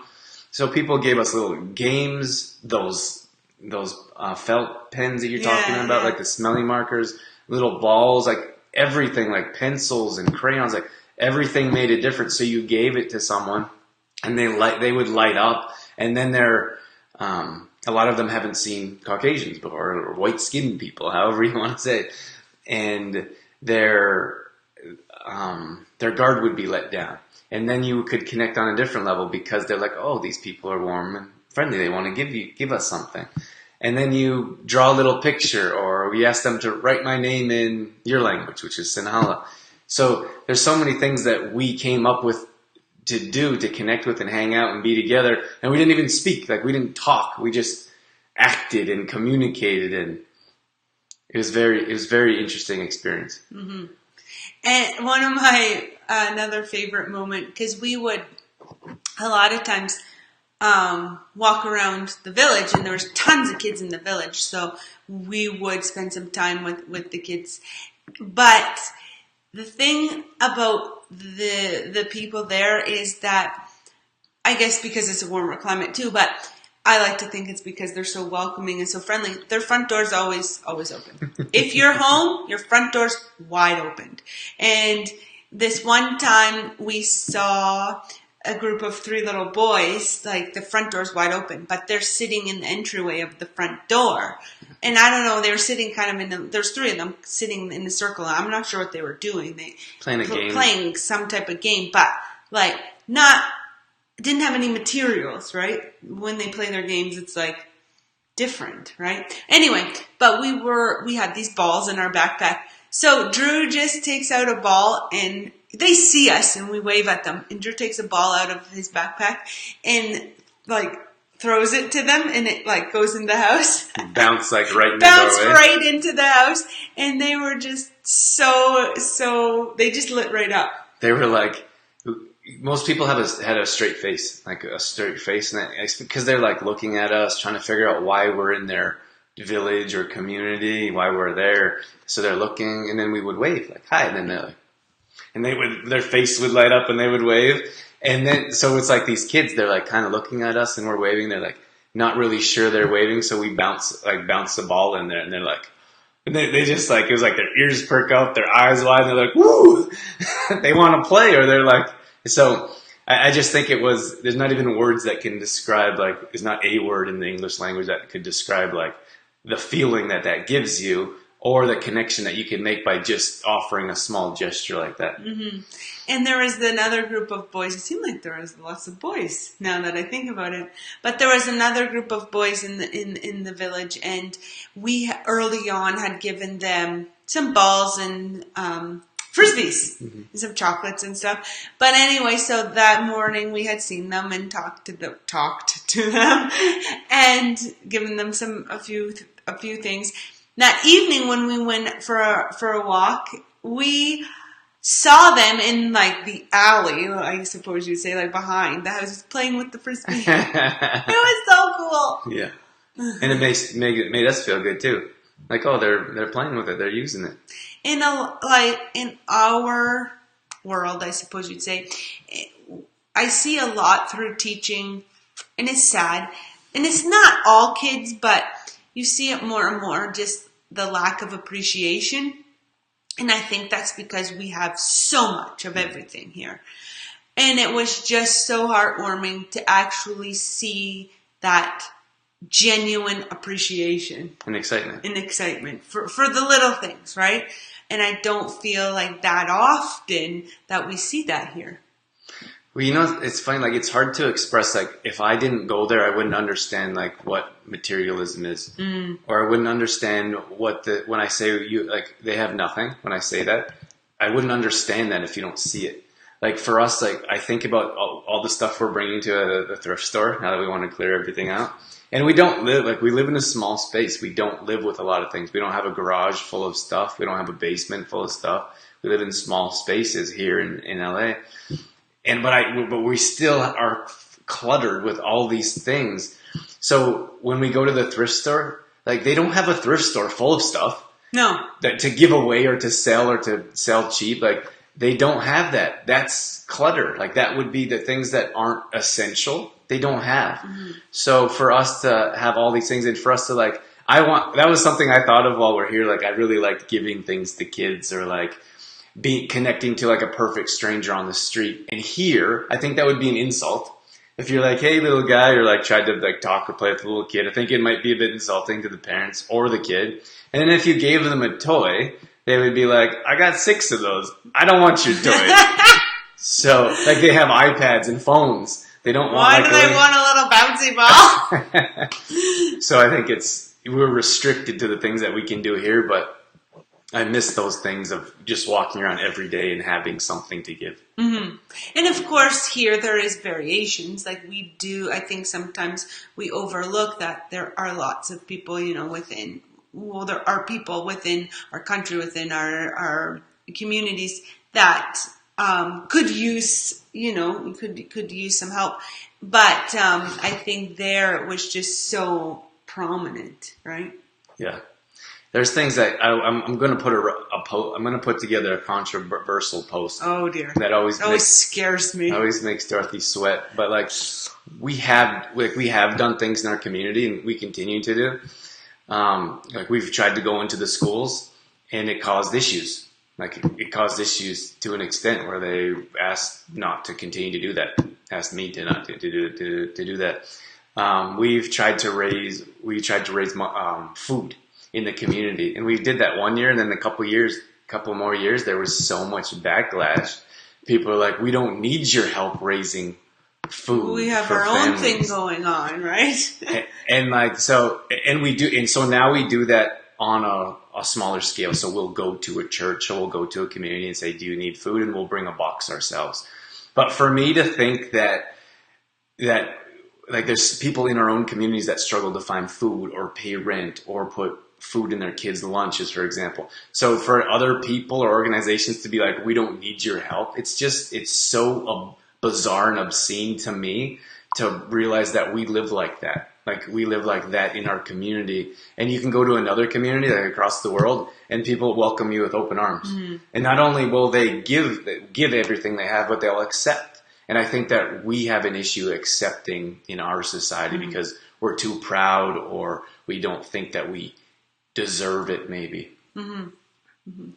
So people gave us little games, those felt pens that you're talking about, like the smelly markers, little balls, like everything, like pencils and crayons, like everything made a difference. So you gave it to someone and they would light up. And then a lot of them haven't seen Caucasians before, or white-skinned people, however you want to say it. And their guard would be let down. And then you could connect on a different level because they're like, oh, these people are warm and friendly. They want to give us something. And then you draw a little picture, or we ask them to write my name in your language, which is Sinhala. So there's so many things that we came up with to do, to connect with and hang out and be together. And we didn't even speak. Like, we didn't talk. We just acted and communicated. And it was very interesting experience. Mm-hmm. And one of my another favorite moment, because we would a lot of times walk around the village, and there was tons of kids in the village, so we would spend some time with the kids. But the thing about the people there is that, I guess because it's a warmer climate too, but I like to think it's because they're so welcoming and so friendly. Their front door's always open. If you're home, your front door's wide open. And this one time we saw a group of 3 little boys, like the front door's wide open, but they're sitting in the entryway of the front door. And I don't know, they were sitting kind of there's 3 of them sitting in a circle. I'm not sure what they were doing. They playing some type of game, but like didn't have any materials, right? When they play their games, it's like different, right? Anyway, but we had these balls in our backpack. So Drew just takes out a ball, and they see us and we wave at them. And Drew takes a ball out of his backpack and like throws it to them, and it like goes in the house. Bounce like right in the Bounce doorway. right into the house. And they were just so they just lit right up. They were like, most people had a straight face, like a straight face, and it's because they're like looking at us, trying to figure out why we're in their village or community, why we're there. So they're looking, and then we would wave like hi, and then they're like, and their face would light up, and they would wave, and then so it's like these kids, they're like kind of looking at us, and we're waving. They're like not really sure they're waving, so we bounce the ball in there, and they're like. And they just like, it was like their ears perk up, their eyes wide, and they're like, woo! They want to play, or they're like. So I just think there's not even words that can describe, like, there's not a word in the English language that could describe, like, the feeling that gives you, or the connection that you can make by just offering a small gesture like that. Mm-hmm. And there was another group of boys. It seemed like there was lots of boys now that I think about it. But there was another group of boys in the village, and we early on had given them some balls and frisbees, and some chocolates and stuff. But anyway, so that morning we had seen them and talked to them and given them a few things. That evening when we went for a walk, we saw them in like the alley, I suppose you'd say, like behind the house, playing with the frisbee. It was so cool. Yeah, and it made us feel good too. Like, oh, they're playing with it, they're using it. In our world, I suppose you'd say, I see a lot through teaching, and it's sad. And it's not all kids, but you see it more and more, just the lack of appreciation. And I think that's because we have so much of everything here. And it was just so heartwarming to actually see that genuine appreciation. And excitement. For the little things, right? And I don't feel like that often that we see that here. Well, you know, it's funny, like, it's hard to express, like, if I didn't go there, I wouldn't understand, like, what materialism is. Or I wouldn't understand when I say, they have nothing, when I say that, I wouldn't understand that if you don't see it. Like, for us, like, I think about all the stuff we're bringing to the thrift store, now that we want to clear everything out. And we live in a small space. We don't live with a lot of things. We don't have a garage full of stuff. We don't have a basement full of stuff. We live in small spaces here in LA. But we still are cluttered with all these things. So when we go to the thrift store, like, they don't have a thrift store full of stuff. No. That to give away or to sell cheap. Like, they don't have that. That's clutter. Like, that would be the things that aren't essential. They don't have. Mm-hmm. So for us to have all these things, and for us to that was something I thought of while we're here. Like, I really liked giving things to kids, or like connecting to like a perfect stranger on the street. And here, I think that would be an insult. If you're like, hey, little guy, or like tried to like talk or play with a little kid, I think it might be a bit insulting to the parents or the kid. And then if you gave them a toy, they would be like, I got 6 of those. I don't want your toy. So like, they have iPads and phones. They don't want. Why do they want a little bouncy ball? So I think we're restricted to the things that we can do here, but I miss those things of just walking around every day and having something to give. Mm-hmm. And of course, here there is variations. Like we do, I think sometimes we overlook that there are lots of people, there are people within our country, within our communities that could use, could use some help. But I think there it was just so prominent, right? Yeah. There's things that I'm going to put I'm going to put together a controversial post. Oh dear, that always scares me. Always makes Dorothy sweat. But like we have done things in our community, and we continue to do. Like we've tried to go into the schools, and it caused issues. Like it caused issues to an extent where they asked not to continue to do that. Asked me to not to do that. We've tried to raise food in the community, and we did that one year, and then a couple more years, there was so much backlash. People are like, "We don't need your help raising food. We have for our families. own thing going on, right?" and so now we do that on a smaller scale. So we'll go to a church, or we'll go to a community and say, "Do you need food?" And we'll bring a box ourselves. But for me to think that like there's people in our own communities that struggle to find food or pay rent or put food in their kids' lunches, for example. So for other people or organizations to be like, "We don't need your help," it's so bizarre and obscene to me to realize that we live like that. Like we live like that in our community, and you can go to another community like across the world, and people welcome you with open arms. Mm-hmm. And not only will they give everything they have, but they'll accept. And I think that we have an issue accepting in our society mm-hmm. because we're too proud, or we don't think that we deserve it, maybe. Mm-hmm. Mm-hmm.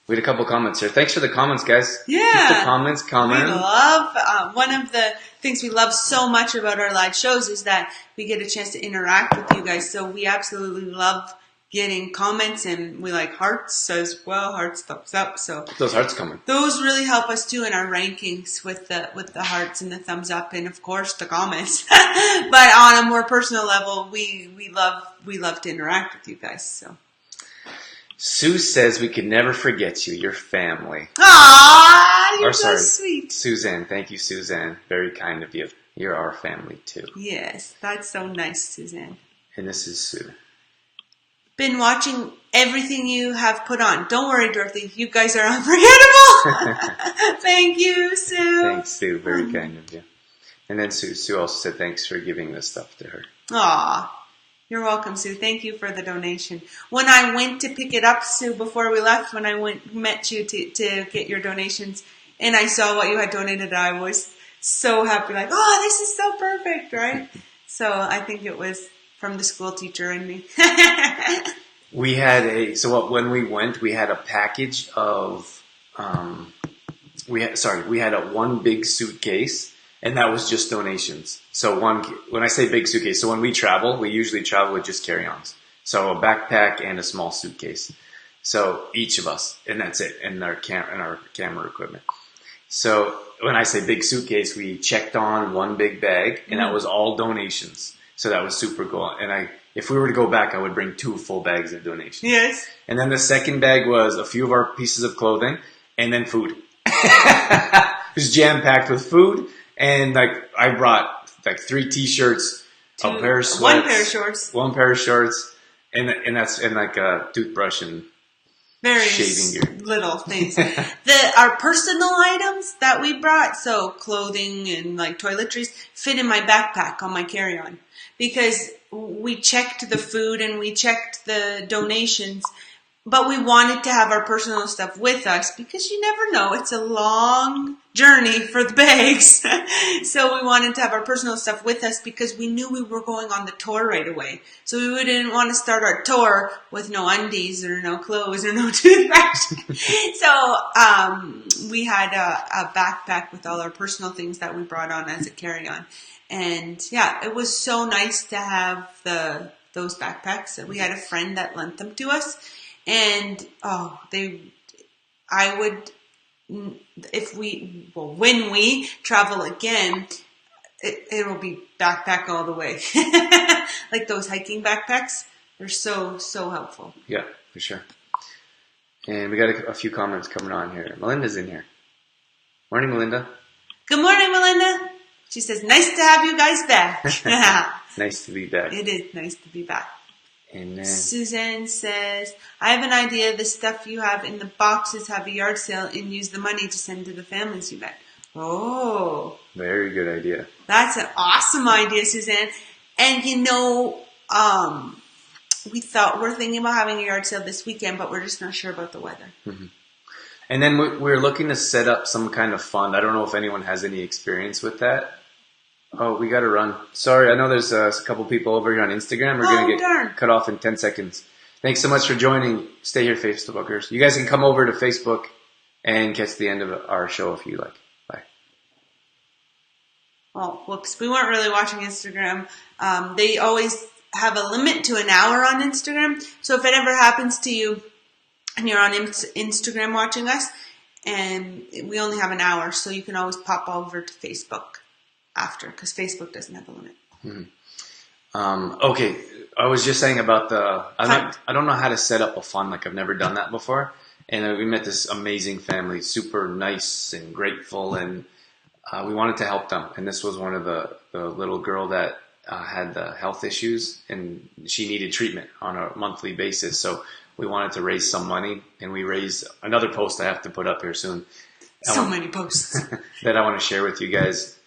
We had a couple comments here. Thanks for the comments, guys. Yeah. Keep the comments coming. We love, one of the things we love so much about our live shows is that we get a chance to interact with you guys. So we absolutely love getting comments, and we like hearts as well. Hearts, thumbs up. So those hearts coming. Those really help us too in our rankings with the hearts and the thumbs up, and of course the comments. But on a more personal level, we love to interact with you guys. So Sue says we can never forget you, your family. Aww, you're so sweet. Suzanne, thank you, Suzanne. Very kind of you. You're our family too. Yes, that's so nice, Suzanne. And this is Sue. Been watching everything you have put on. Don't worry, Dorothy. You guys are unforgettable. Thank you, Sue. Thanks, Sue. Very kind of you. And then Sue also said thanks for giving this stuff to her. Aw. You're welcome, Sue. Thank you for the donation. When I went to pick it up, Sue, before we left, when I met you to get your donations, and I saw what you had donated, I was so happy. Like, oh, this is so perfect, right? So I think it was from the school teacher and me. We had when we went, we had a package of, we had a one big suitcase. And that was just donations. So when I say big suitcase, so when we travel, we usually travel with just carry-ons. So a backpack and a small suitcase. So each of us, and that's it, and our camera equipment. So when I say big suitcase, we checked on one big bag, and that was all donations. So that was super cool. And if we were to go back, I would bring 2 full bags of donations. Yes. And then the second bag was a few of our pieces of clothing, and then food. It was jam-packed with food. And I brought 3 t-shirts, a pair of sweats, one pair of shorts, and a toothbrush and shaving gear. Little things. Our personal items that we brought, so clothing and toiletries, fit in my backpack on my carry-on, because we checked the food and we checked the donations. But we wanted to have our personal stuff with us because you never know. It's a long journey for the bags. So we wanted to have our personal stuff with us because we knew we were going on the tour right away. So we didn't want to start our tour with no undies or no clothes or no toothbrush. So we had a backpack with all our personal things that we brought on as a carry-on. And yeah, it was so nice to have those backpacks. We had a friend that lent them to us. And when we travel again, it'll be backpack all the way. Like those hiking backpacks, they're so helpful. Yeah, for sure. And we got a few comments coming on here. Melinda's in here. Morning, Melinda. Good morning, Melinda. She says, nice to have you guys back. Nice to be back. It is nice to be back. And then Suzanne says, I have an idea. The stuff you have in the boxes have a yard sale and use the money to send to the families you met. Oh. very good idea. That's an awesome idea, Suzanne. And we're thinking about having a yard sale this weekend, but we're just not sure about the weather. Mm-hmm. And then we're looking to set up some kind of fund. I don't know if anyone has any experience with that. Oh, we got to run. Sorry, I know there's a couple people over here on Instagram. We're going to get cut off in 10 seconds. Thanks so much for joining. Stay here, Facebookers. You guys can come over to Facebook and catch the end of our show if you like. Bye. Oh, whoops. We weren't really watching Instagram. They always have a limit to an hour on Instagram. So if it ever happens to you and you're on Instagram watching us, and we only have an hour, so you can always pop over to Facebook after, because Facebook doesn't have a limit. Mm-hmm. Okay, I was just saying about I don't know how to set up a fund. Like, I've never done that before. And we met this amazing family, super nice and grateful, and we wanted to help them. And this was one of the little girl that had the health issues, and she needed treatment on a monthly basis. So we wanted to raise some money, and we raised another post I have to put up here soon. Many posts. That I want to share with you guys.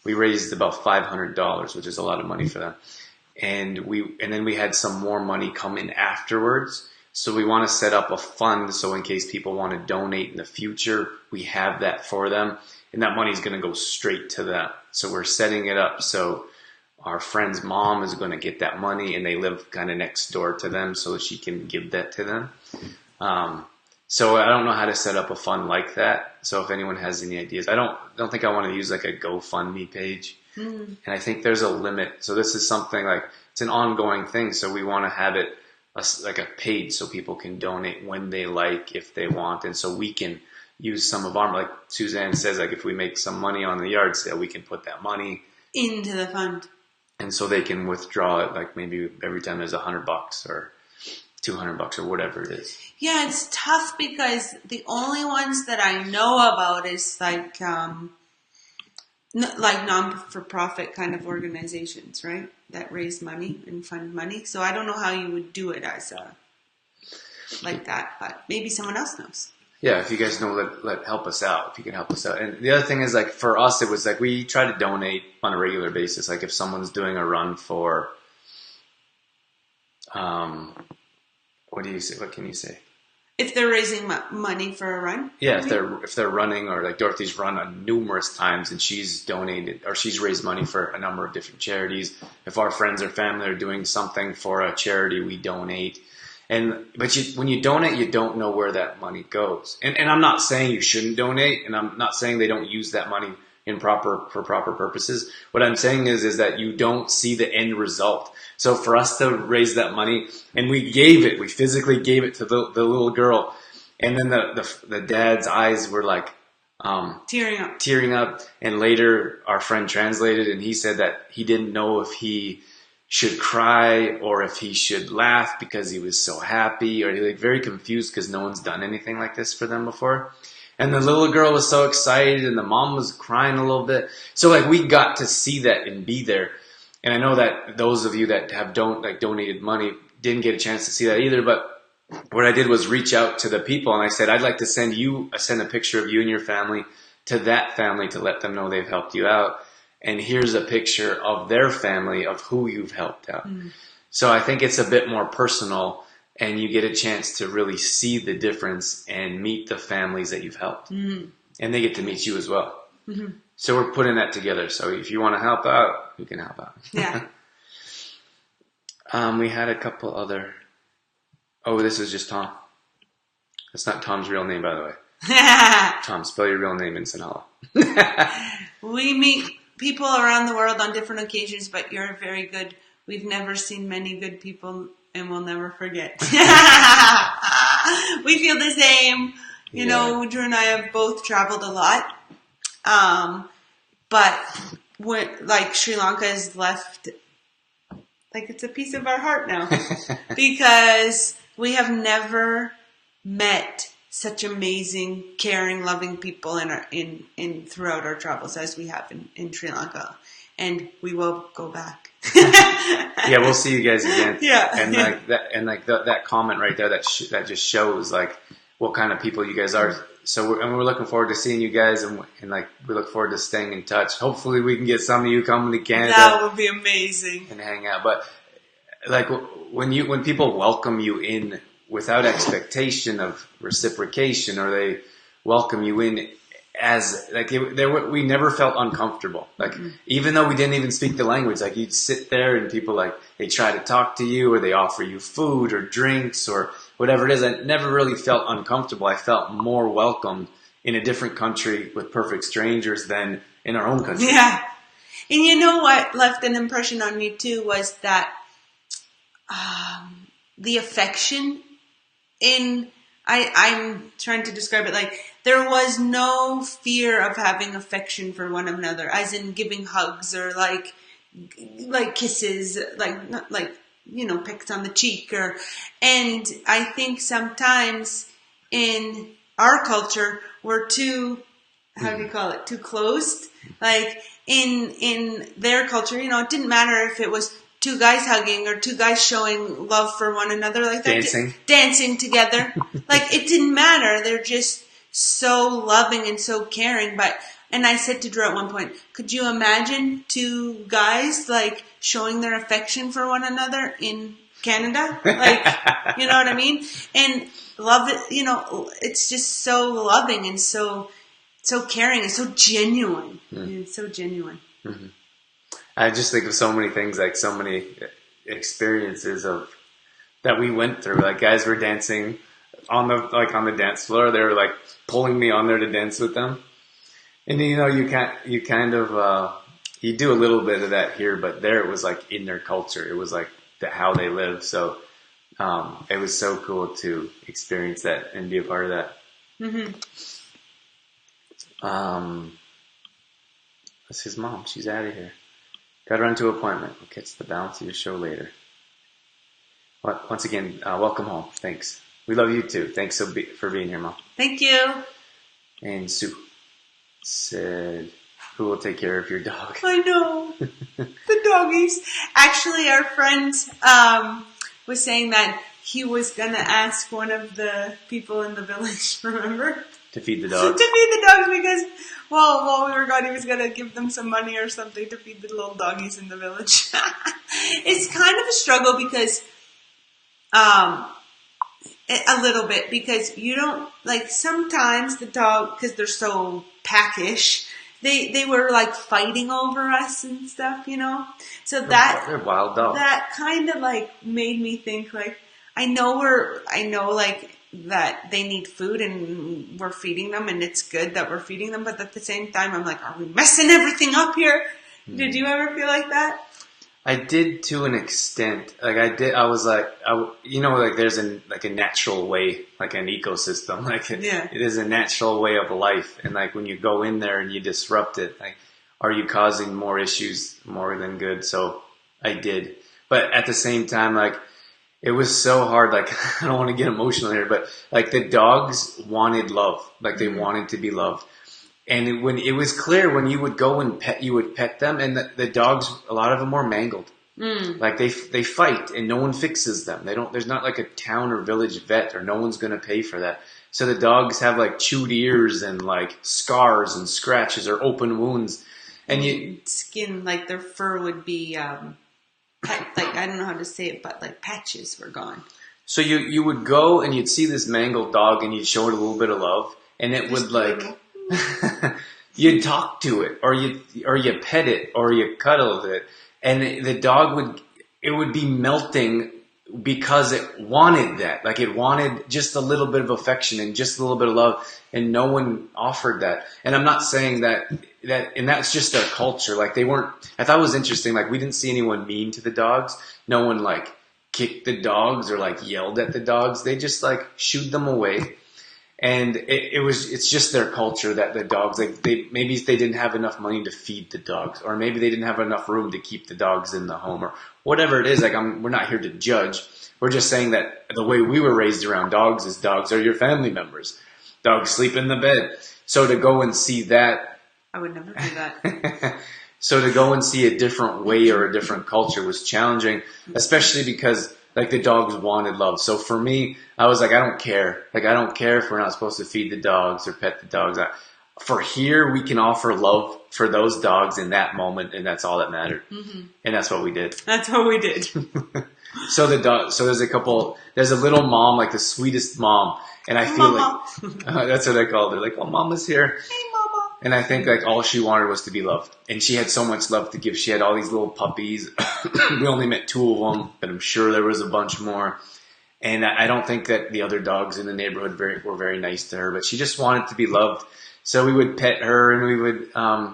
We raised about $500, which is a lot of money for them. And then we had some more money come in afterwards. So we want to set up a fund so in case people want to donate in the future, we have that for them. And that money is going to go straight to them. So we're setting it up so our friend's mom is going to get that money, and they live kind of next door to them, so she can give that to them. So I don't know how to set up a fund like that. So if anyone has any ideas, I don't think I want to use like a GoFundMe page. And I think there's a limit. So this is something like, it's an ongoing thing. So we want to have it like a page so people can donate when they like, if they want. And so we can use some of our, like Suzanne says, like if we make some money on the yard sale, we can put that money into the fund. And so they can withdraw it, like maybe every time there's $100 or $200 or whatever it is. Yeah, it's tough because the only ones that I know about is like non-for-profit kind of organizations, right? That raise money and fund money. So I don't know how you would do it as like that, but maybe someone else knows. Yeah, if you guys know, let help us out. If you can help us out. And the other thing is, like, for us, it was like we try to donate on a regular basis. Like if someone's doing a run for, what do you say? What can you say? If they're raising money for a run? Yeah, if they're running, or like Dorothy's run on numerous times and she's donated or she's raised money for a number of different charities. If our friends or family are doing something for a charity, we donate. But when you donate, you don't know where that money goes. And I'm not saying you shouldn't donate, and I'm not saying they don't use that money for proper purposes. What I'm saying is that you don't see the end result. So for us to raise that money, and we physically gave it to the little girl, and then the dad's eyes were like tearing up. And later our friend translated, and he said that he didn't know if he should cry or if he should laugh because he was so happy, or he was very confused because no one's done anything like this for them before. And the little girl was so excited, and the mom was crying a little bit. So like we got to see that and be there. And I know that those of you that have donated money didn't get a chance to see that either. But what I did was reach out to the people, and I said, I'd like to send a picture of you and your family to that family to let them know they've helped you out. And here's a picture of their family of who you've helped out. Mm. So I think it's a bit more personal, and you get a chance to really see the difference and meet the families that you've helped. Mm. And they get to meet you as well. Mm-hmm. So we're putting that together. So if you want to help out, you can help out. Yeah. We had a couple other. Oh, this is just Tom. That's not Tom's real name, by the way. Tom, spell your real name in Sinhala. We meet people around the world on different occasions, but you're very good. We've never seen many good people, and we'll never forget. We feel the same. You know, Drew and I have both traveled a lot. But like Sri Lanka is left, like it's a piece of our heart now, because we have never met such amazing, caring, loving people in throughout our travels as we have in Sri Lanka, and we will go back. Yeah, we'll see you guys again. Yeah. And like that comment right there, that just shows like what kind of people you guys are. So we're looking forward to seeing you guys, and like we look forward to staying in touch. Hopefully, we can get some of you coming to Canada. That would be amazing. And hang out. But like when people welcome you in without expectation of reciprocation, or they welcome you in as like we never felt uncomfortable. Like even though we didn't even speak the language, like you'd sit there and people like they try to talk to you, or they offer you food or drinks or whatever it is. I never really felt uncomfortable. I felt more welcomed in a different country with perfect strangers than in our own country. Yeah. And you know what left an impression on me too was that the affection I'm trying to describe it like there was no fear of having affection for one another, as in giving hugs or like kisses, not like pecks on the cheek and I think sometimes in our culture we're too, how do you call it, too closed. Like in their culture, it didn't matter if it was two guys hugging or two guys showing love for one another, like that, dancing together. Like it didn't matter. They're just so loving and so caring. And I said to Drew at one point, could you imagine two guys like showing their affection for one another in Canada? Like, you know what I mean? And love it, it's just so loving and so caring and so genuine. It's so genuine. Mm-hmm. I just think of so many things, like so many experiences that we went through. Like guys were dancing on the dance floor. They were like pulling me on there to dance with them. And you do a little bit of that here, but there it was like in their culture. It was like how they live. So it was so cool to experience that and be a part of that. Mm-hmm. That's his mom. She's out of here. Got to run to an appointment. We'll catch the balance of your show later. Once again, welcome home. Thanks. We love you too. Thanks for being here, Mom. Thank you. And Sue said, who will take care of your dog? I know. The doggies. Actually, our friend was saying that he was going to ask one of the people in the village, remember? To feed the dogs? To feed the dogs because, while we were gone, he was going to give them some money or something to feed the little doggies in the village. It's kind of a struggle because, a little bit, because you don't, like, sometimes the dog, because they're so packish, they were, like, fighting over us and stuff, So they're wild dogs. That kind of, like, made me think, like, I know, like, that they need food and we're feeding them and it's good that we're feeding them, but at the same time I'm like, are we messing everything up here? Did you ever feel like that? I did to an extent. Like I was like, like there's a natural way, like an ecosystem, like it is a natural way of life. And like when you go in there and you disrupt it, like, are you causing more issues more than good? So I did. But at the same time, like, it was so hard. Like, I don't want to get emotional here, but like the dogs wanted love. Like they wanted to be loved. And when it was clear when you would go and you would pet them, and the dogs, a lot of them were mangled. Like they fight and no one fixes them. There's not like a town or village vet, or no one's going to pay for that. So the dogs have like chewed ears and like scars and scratches or open wounds. And skin, like their fur would be, like, I don't know how to say it, but like patches were gone. So you would go and you'd see this mangled dog and you'd show it a little bit of love, and it would like, you'd talk to it, or you pet it, or you cuddle with it, and the dog would be melting because it wanted that. Like it wanted just a little bit of affection and just a little bit of love, and no one offered that. And I'm not saying that, and that's just their culture. Like they weren't, I thought it was interesting. Like we didn't see anyone mean to the dogs. No one like kicked the dogs or like yelled at the dogs. They just like shooed them away. And it's just their culture that the dogs, like maybe they didn't have enough money to feed the dogs, or maybe they didn't have enough room to keep the dogs in the home, or whatever it is. Like we're not here to judge. We're just saying that the way we were raised around dogs is dogs are your family members. Dogs sleep in the bed. So to go and see that, I would never do that. So to go and see a different way or a different culture was challenging, especially because like the dogs wanted love. So for me, I was like, I don't care. Like I don't care if we're not supposed to feed the dogs or pet the dogs. For here, we can offer love for those dogs in that moment, and that's all that mattered. Mm-hmm. And that's what we did. That's what we did. So there's a little mom, like the sweetest mom. And I feel Mama. like, that's what I called her. Like, oh, Mama's here. Hey, Mama. And I think like all she wanted was to be loved. And she had so much love to give. She had all these little puppies. We only met 2 of them, but I'm sure there was a bunch more. And I don't think that the other dogs in the neighborhood were very nice to her, but she just wanted to be loved. So we would pet her and we would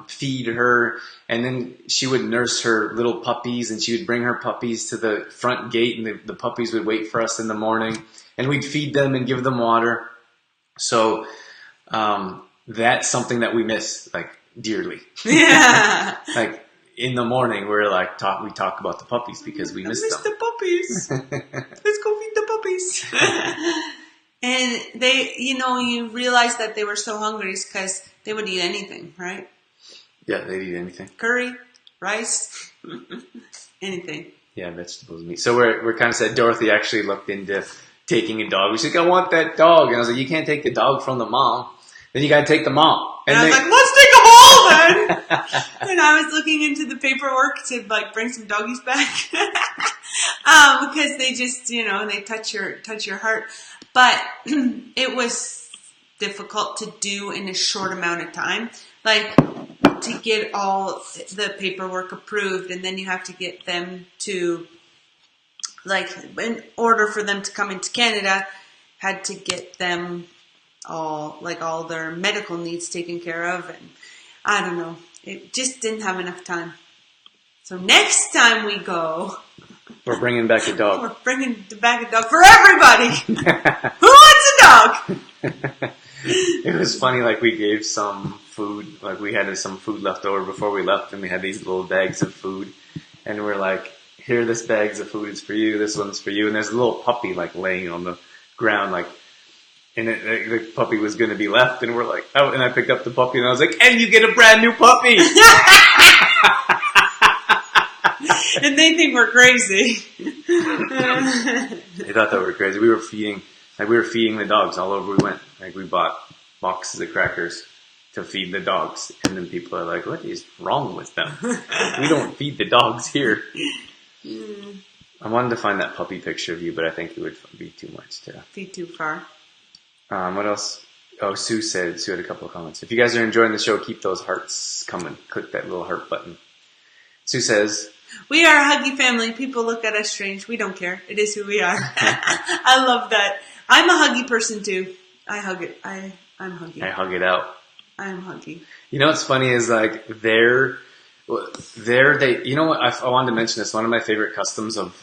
feed her, and then she would nurse her little puppies, and she would bring her puppies to the front gate, and the puppies would wait for us in the morning, and we'd feed them and give them water. So that's something that we miss like dearly. Yeah. Like in the morning, we talk about the puppies because we miss them. The puppies. Let's go feed the puppies. And they, you realize that they were so hungry because they would eat anything, right? Yeah, they'd eat anything. Curry, rice, anything. Yeah, vegetables, meat. So we're kind of sad. Dorothy actually looked into taking a dog. She's like, I want that dog. And I was like, you can't take the dog from the mom. Then you got to take the mom. And I was like, let's take them all then. And I was looking into the paperwork to like bring some doggies back. Because they just, they touch your heart. But it was difficult to do in a short amount of time. Like, to get all the paperwork approved, and then you have to get them to, like, in order for them to come into Canada, had to get them all their medical needs taken care of. And I don't know. It just didn't have enough time. So next time we go... We're bringing back a dog. We're bringing back a dog for everybody. Who wants a dog? It was funny, like we gave some food, like we had some food left over before we left, and we had these little bags of food, and we're like, here, this bag's of food is for you, this one's for you, and there's a little puppy like laying on the ground, like, and the puppy was going to be left, and we're like, oh, and I picked up the puppy, and I was like, and you get a brand new puppy! And they think we're crazy. They thought that we were crazy. We were feeding the dogs all over we went. Like we bought boxes of crackers to feed the dogs, and then people are like, "What is wrong with them? We don't feed the dogs here." I wanted to find that puppy picture of you, but I think it would be too much to be too far. What else? Oh, Sue had a couple of comments. If you guys are enjoying the show, keep those hearts coming. Click that little heart button. Sue says, we are a huggy family. People look at us strange. We don't care. It is who we are. I love that. I'm a huggy person too. I hug it. I'm huggy. I hug it out. I'm huggy. You know what's funny is like they, you know what, I wanted to mention this. One of my favorite customs of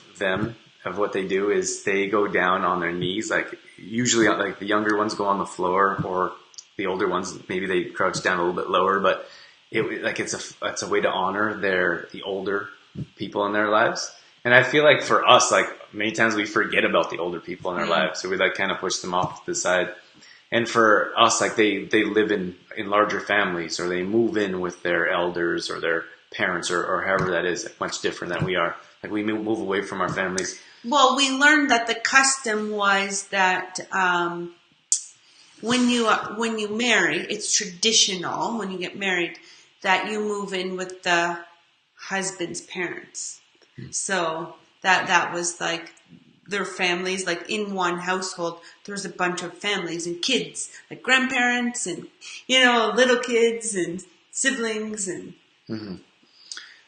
what they do is they go down on their knees. Like usually like the younger ones go on the floor, or the older ones, maybe they crouch down a little bit lower, but it's a way to honor the older people in their lives. And I feel like for us, like many times we forget about the older people in our lives. So we like kind of push them off to the side. And for us, like they live in larger families, or they move in with their elders or their parents or however that is, like much different than we are. Like we move away from our families. Well, we learned that the custom was that, when you marry, it's traditional when you get married that you move in with the husband's parents. So that was like their families, like in one household, there was a bunch of families and kids, like grandparents and, little kids and siblings and. Mm-hmm.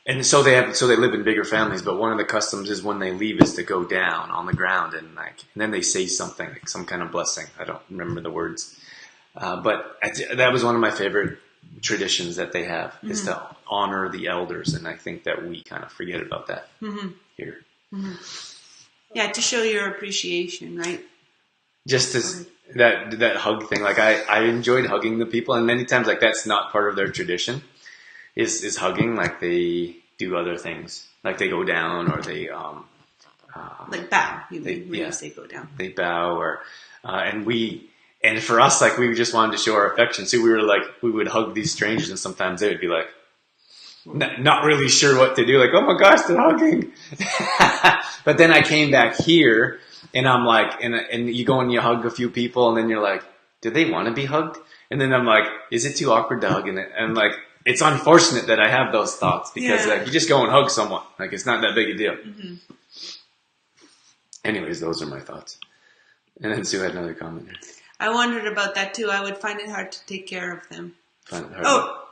And so they live in bigger families, but one of the customs is when they leave is to go down on the ground and then they say something, like some kind of blessing. I don't remember the words. But that was one of my favorite traditions that they have, is to honor the elders, and I think that we kind of forget about that here. Mm-hmm. Yeah, to show your appreciation, right? Just as that hug thing, like I enjoyed hugging the people, and many times like that's not part of their tradition, is hugging. Like they do other things, like they go down or they like bow. You say go down. They bow, or and for us, like we just wanted to show our affection. So we would hug these strangers, and sometimes they would be like, not really sure what to do. Like, oh my gosh, they're hugging. But then I came back here, and I'm like, and you go and you hug a few people, and then you're like, do they want to be hugged? And then I'm like, is it too awkward to hug? And like, it's unfortunate that I have those thoughts because like, you just go and hug someone. Like, it's not that big a deal. Mm-hmm. Anyways, those are my thoughts. And then Sue had another comment. I wondered about that too. I would find it hard to take care of them.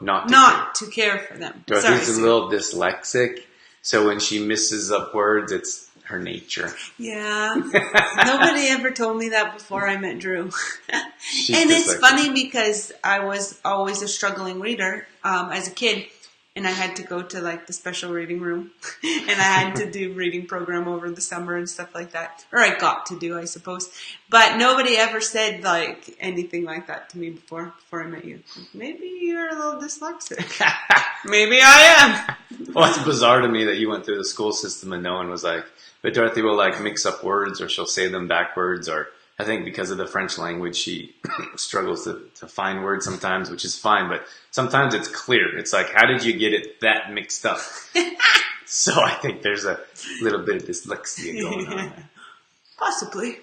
Not to care for them. Dorothy's a little dyslexic, so when she misses up words, it's her nature. Yeah. Nobody ever told me that before I met Drew. And it's dyslexic. funny because I was always a struggling reader as a kid. And I had to go to like the special reading room, and I had to do reading program over the summer and stuff like that. Or I got to do, I suppose. But nobody ever said like anything like that to me before I met you. Maybe you're a little dyslexic. Maybe I am. Well, it's bizarre to me that you went through the school system and no one was like, but Dorothy will like mix up words or she'll say them backwards, or I think because of the French language, she struggles to find words sometimes, which is fine, but sometimes it's clear. It's like, how did you get it that mixed up? So I think there's a little bit of dyslexia going on. Possibly.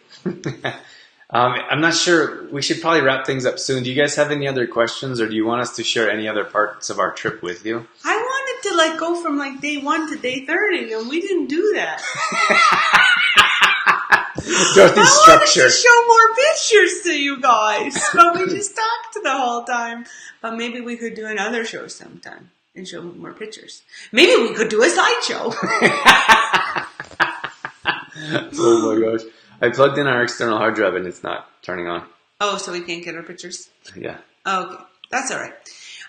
I'm not sure. We should probably wrap things up soon. Do you guys have any other questions, or do you want us to share any other parts of our trip with you? I wanted to like go from like day 1 to day 30, and we didn't do that. Dorothy's structure. I wanted to show more pictures to you guys, but we just talked the whole time. But maybe we could do another show sometime and show more pictures. Maybe we could do a slideshow. Oh my gosh. I plugged in our external hard drive and it's not turning on. Oh, so we can't get our pictures? Yeah. Okay, that's all right.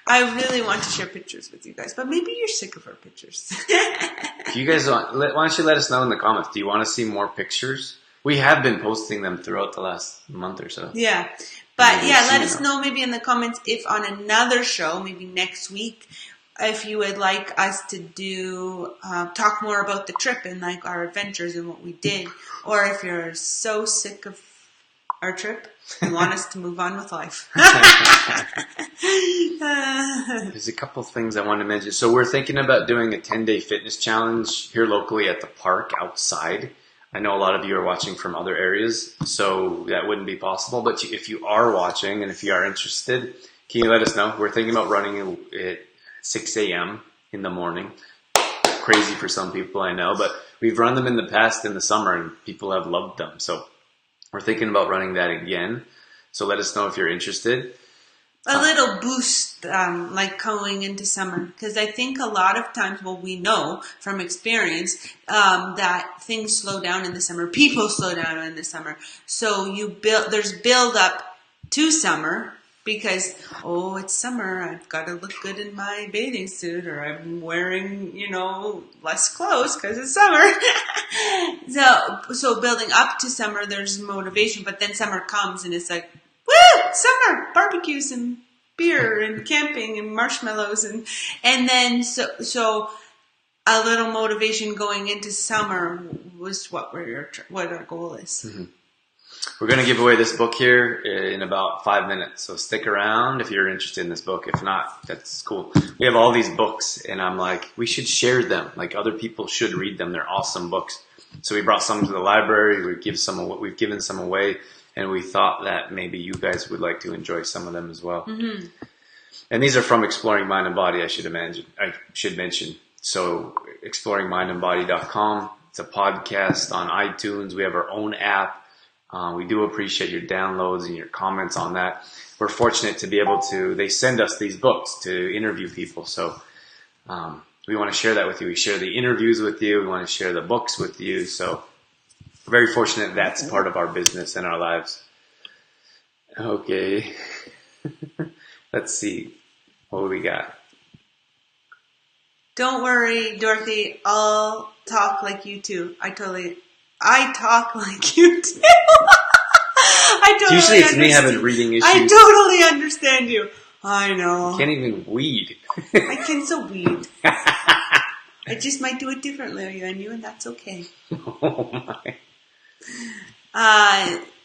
I really want to share pictures with you guys, but maybe you're sick of our pictures. If you guys want, why don't you let us know in the comments? Do you want to see more pictures? We have been posting them throughout the last month or so. Yeah. But yeah, let us know maybe in the comments if on another show, maybe next week, if you would like us to do, talk more about the trip and like our adventures and what we did. Or if you're so sick of our trip and want us to move on with life. There's a couple things I want to mention. So we're thinking about doing a 10-day fitness challenge here locally at the park outside. I know a lot of you are watching from other areas, so that wouldn't be possible. But if you are watching and if you are interested, can you let us know? We're thinking about running at 6 a.m. in the morning. Crazy for some people, I know, but we've run them in the past in the summer and people have loved them. So we're thinking about running that again. So let us know if you're interested. A little boost, like going into summer, because I think a lot of times, well, we know from experience that things slow down in the summer. People slow down in the summer, so there's build up to summer because it's summer. I've got to look good in my bathing suit, or I'm wearing less clothes because it's summer. so building up to summer, there's motivation, but then summer comes and it's like, woo! Summer barbecues and beer and camping and marshmallows and then so a little motivation going into summer was what our goal is. Mm-hmm. We're going to give away this book here in about 5 minutes, so stick around if you're interested in this book. If not, that's cool. We have all these books, and I'm like, we should share them. Like, other people should read them. They're awesome books. So we brought some to the library. We've given some away. And we thought that maybe you guys would like to enjoy some of them as well. Mm-hmm. And these are from Exploring Mind and Body, I should mention. So exploringmindandbody.com. It's a podcast on iTunes. We have our own app. We do appreciate your downloads and your comments on that. We're fortunate to be able to, they send us these books to interview people. So we want to share that with you. We share the interviews with you. We want to share the books with you. So very fortunate that's part of our business and our lives. Okay. Let's see. What do we got? Don't worry, Dorothy. I'll talk like you too. I talk like you too. Usually it's me having reading issues. I totally understand you. I know. You can't even weed. I can so weed. I just might do it differently than you, and that's okay. Oh my.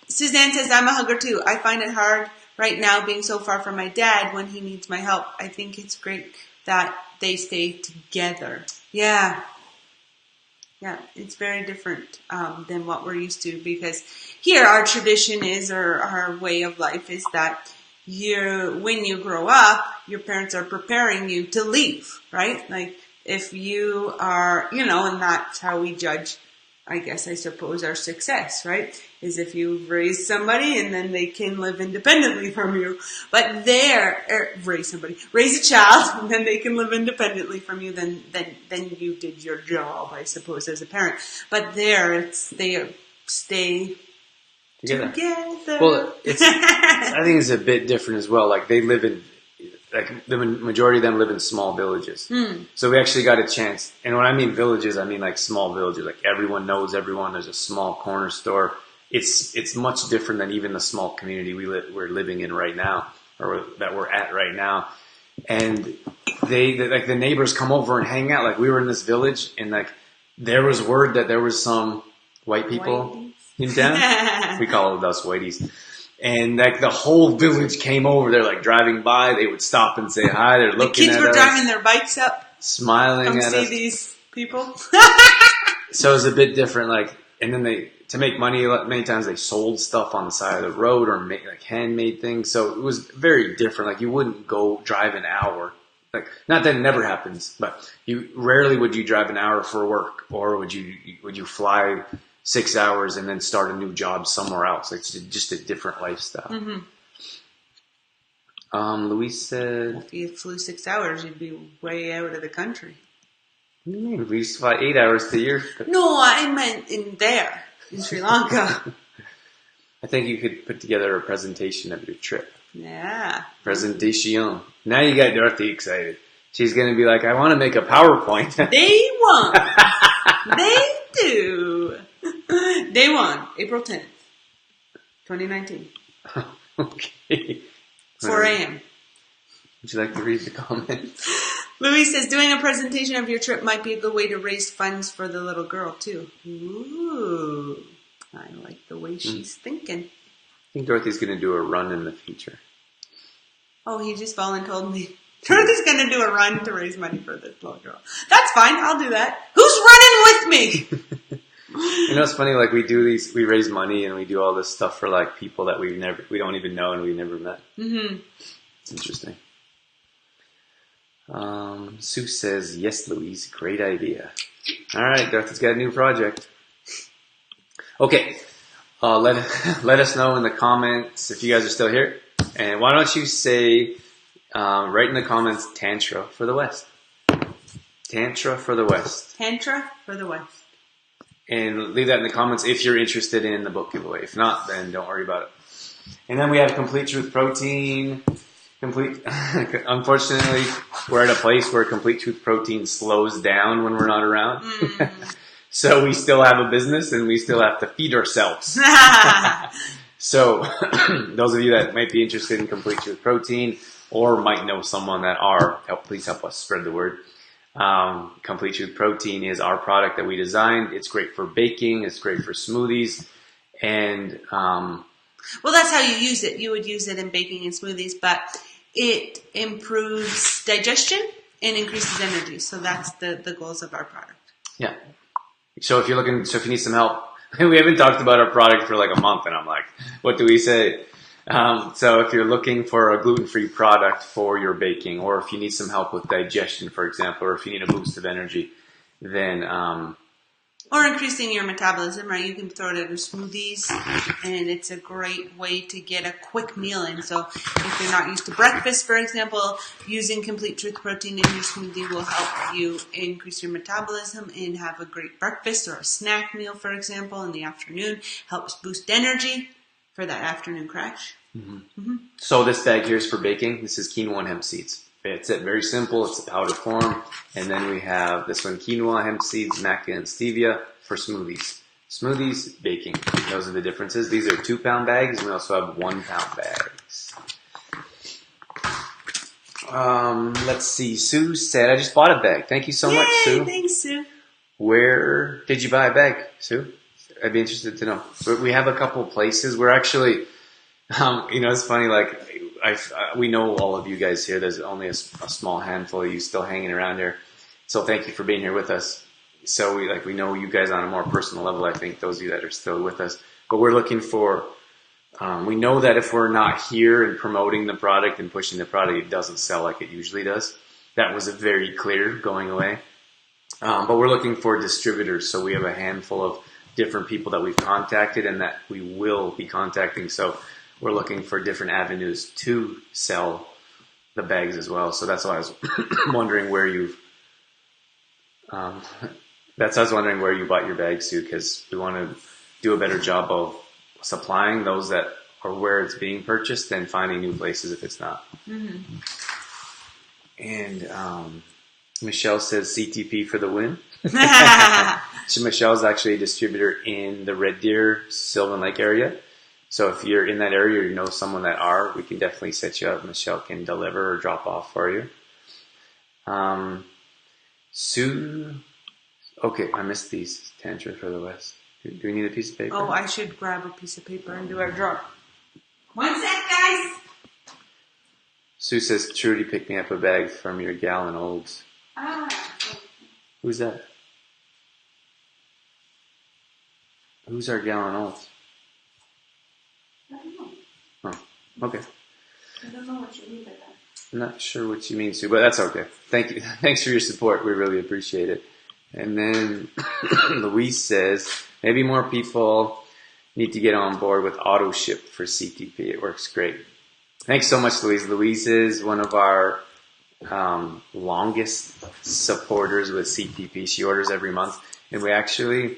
Suzanne says, I'm a hugger too. I find it hard right now being so far from my dad when he needs my help. I think it's great that they stay together. Yeah. Yeah, it's very different than what we're used to, because here our tradition is, or our way of life is that when you grow up, your parents are preparing you to leave, right? Like if you are, and that's how we judge, I suppose, our success, right? Is if you raise somebody and then they can live independently from you. But raise a child and then they can live independently from you, then you did your job, I suppose, as a parent. But they stay together. Well, I think it's a bit different as well. Like they live in, like the majority of them live in small villages. So we actually got a chance. And when I mean villages, I mean like small villages. Like everyone knows everyone. There's a small corner store. It's much different than even the small community we're living in right now, or that we're at right now. And they like the neighbors come over and hang out. Like we were in this village, and like there was word that there was some white people in town. We call it us whiteys. And like the whole village came over. They're like driving by. They would stop and say hi. They're looking at us. The kids were driving their bikes up, smiling at us. Come see these people. So it's a bit different. Like, and then to make money, many times they sold stuff on the side of the road or make like handmade things. So it was very different. Like you wouldn't go drive an hour. Like, not that it never happens, but rarely would you drive an hour for work, or would you fly 6 hours and then start a new job somewhere else. It's just a different lifestyle. Luis said, if you flew 6 hours, you'd be way out of the country. What do you mean? We used to fly 8 hours to your... No, I meant in Sri Lanka. I think you could put together a presentation of your trip. Yeah. Presentation. Now you got Dorothy excited. She's going to be like, I want to make a PowerPoint. They won't. They do. Day 1, April 10th, 2019. Okay. 4 a.m. Would you like to read the comments? Louis says, doing a presentation of your trip might be a good way to raise funds for the little girl, too. Ooh. I like the way she's thinking. I think Dorothy's going to do a run in the future. Oh, he just volunteered me. Dorothy's going to do a run to raise money for this little girl. That's fine. I'll do that. Who's running with me? You know, it's funny, like we raise money and we do all this stuff for like people that we don't even know and we've never met. It's interesting. Sue says, yes, Louise, great idea. All right, Dorothy's got a new project. Okay, let us know in the comments if you guys are still here. And why don't you say, write in the comments, Tantra for the West. Tantra for the West. Tantra for the West. And leave that in the comments if you're interested in the book giveaway. If not, then don't worry about it. And then we have Complete Truth Protein. Unfortunately, we're at a place where Complete Truth Protein slows down when we're not around. So we still have a business and we still have to feed ourselves. So those of you that might be interested in Complete Truth Protein or might know someone that please help us spread the word. Complete Truth Protein is our product that we designed. It's great for baking. It's great for smoothies. And well, that's how you use it. You would use it in baking and smoothies, but it improves digestion and increases energy. So that's the goals of our product. Yeah. So if you need some help, we haven't talked about our product for like a month, and I'm like, what do we say? So if you're looking for a gluten-free product for your baking, or if you need some help with digestion, for example, or if you need a boost of energy, then or increasing your metabolism, right? You can throw it in smoothies, and it's a great way to get a quick meal in. So if you're not used to breakfast, for example, using Complete Truth Protein in your smoothie will help you increase your metabolism and have a great breakfast or a snack meal, for example, in the afternoon. Helps boost energy for that afternoon crash. So this bag here is for baking. This is quinoa and hemp seeds. It's very simple. It's a powder form. And then we have this one, quinoa, hemp seeds, maca, and stevia for smoothies. Smoothies, baking. Those are the differences. These are 2-pound bags, and we also have 1-pound bags. Let's see. Sue said, I just bought a bag. Thank you so much, Sue. Thanks, Sue. Where did you buy a bag, Sue? I'd be interested to know. We have a couple places. We're actually, it's funny, like, we know all of you guys here. There's only a small handful of you still hanging around here. So thank you for being here with us. So we know you guys on a more personal level. I think those of you that are still with us, but we're looking for. We know that if we're not here and promoting the product and pushing the product, it doesn't sell like it usually does. That was very clear going away. But we're looking for distributors. So we have a handful of different people that we've contacted and that we will be contacting. So we're looking for different avenues to sell the bags as well. So that's why I was wondering where you've. That's I was wondering where you bought your bags to, because we want to do a better job of supplying those that are where it's being purchased and finding new places if it's not. Mm-hmm. And Michelle says CTP for the win. So Michelle's actually a distributor in the Red Deer, Sylvan Lake area. So if you're in that area or you know someone that are, we can definitely set you up. Michelle can deliver or drop off for you. Sue, okay, I missed these. Tantra for the West. Do we need a piece of paper? Oh, I should grab a piece of paper and do our draw. 1 sec, guys. Sue says, Trudy picked me up a bag from your gal in Olds. Ah. Who's that? Who's our gal in Olds? I don't know. Oh, okay. I don't know what you mean by that. I'm not sure what you mean, Sue, but that's okay. Thank you. Thanks for your support. We really appreciate it. And then Louise says, maybe more people need to get on board with auto ship for CTP. It works great. Thanks so much, Louise. Louise is one of our longest supporters with CTP. She orders every month, and we actually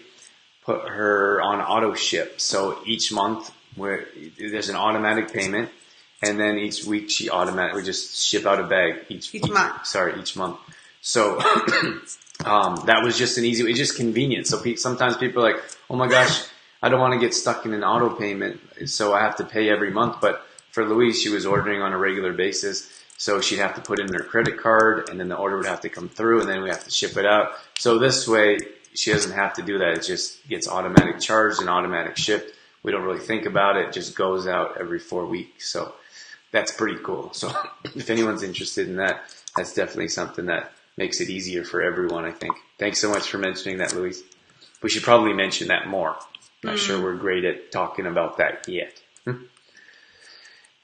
put her on auto ship. So each month there's an automatic payment, and then each week we just ship out a bag each month. So that was just it's just convenient. So sometimes people are like, oh my gosh, I don't want to get stuck in an auto payment, so I have to pay every month. But for Louise, she was ordering on a regular basis, so she'd have to put in her credit card, and then the order would have to come through, and then we have to ship it out. So this way, she doesn't have to do that. It just gets automatic charged and automatic shipped. We don't really think about it. It just goes out every 4 weeks. So that's pretty cool. So if anyone's interested in that, that's definitely something that makes it easier for everyone, I think. Thanks so much for mentioning that, Louise. We should probably mention that more. Not sure we're great at talking about that yet.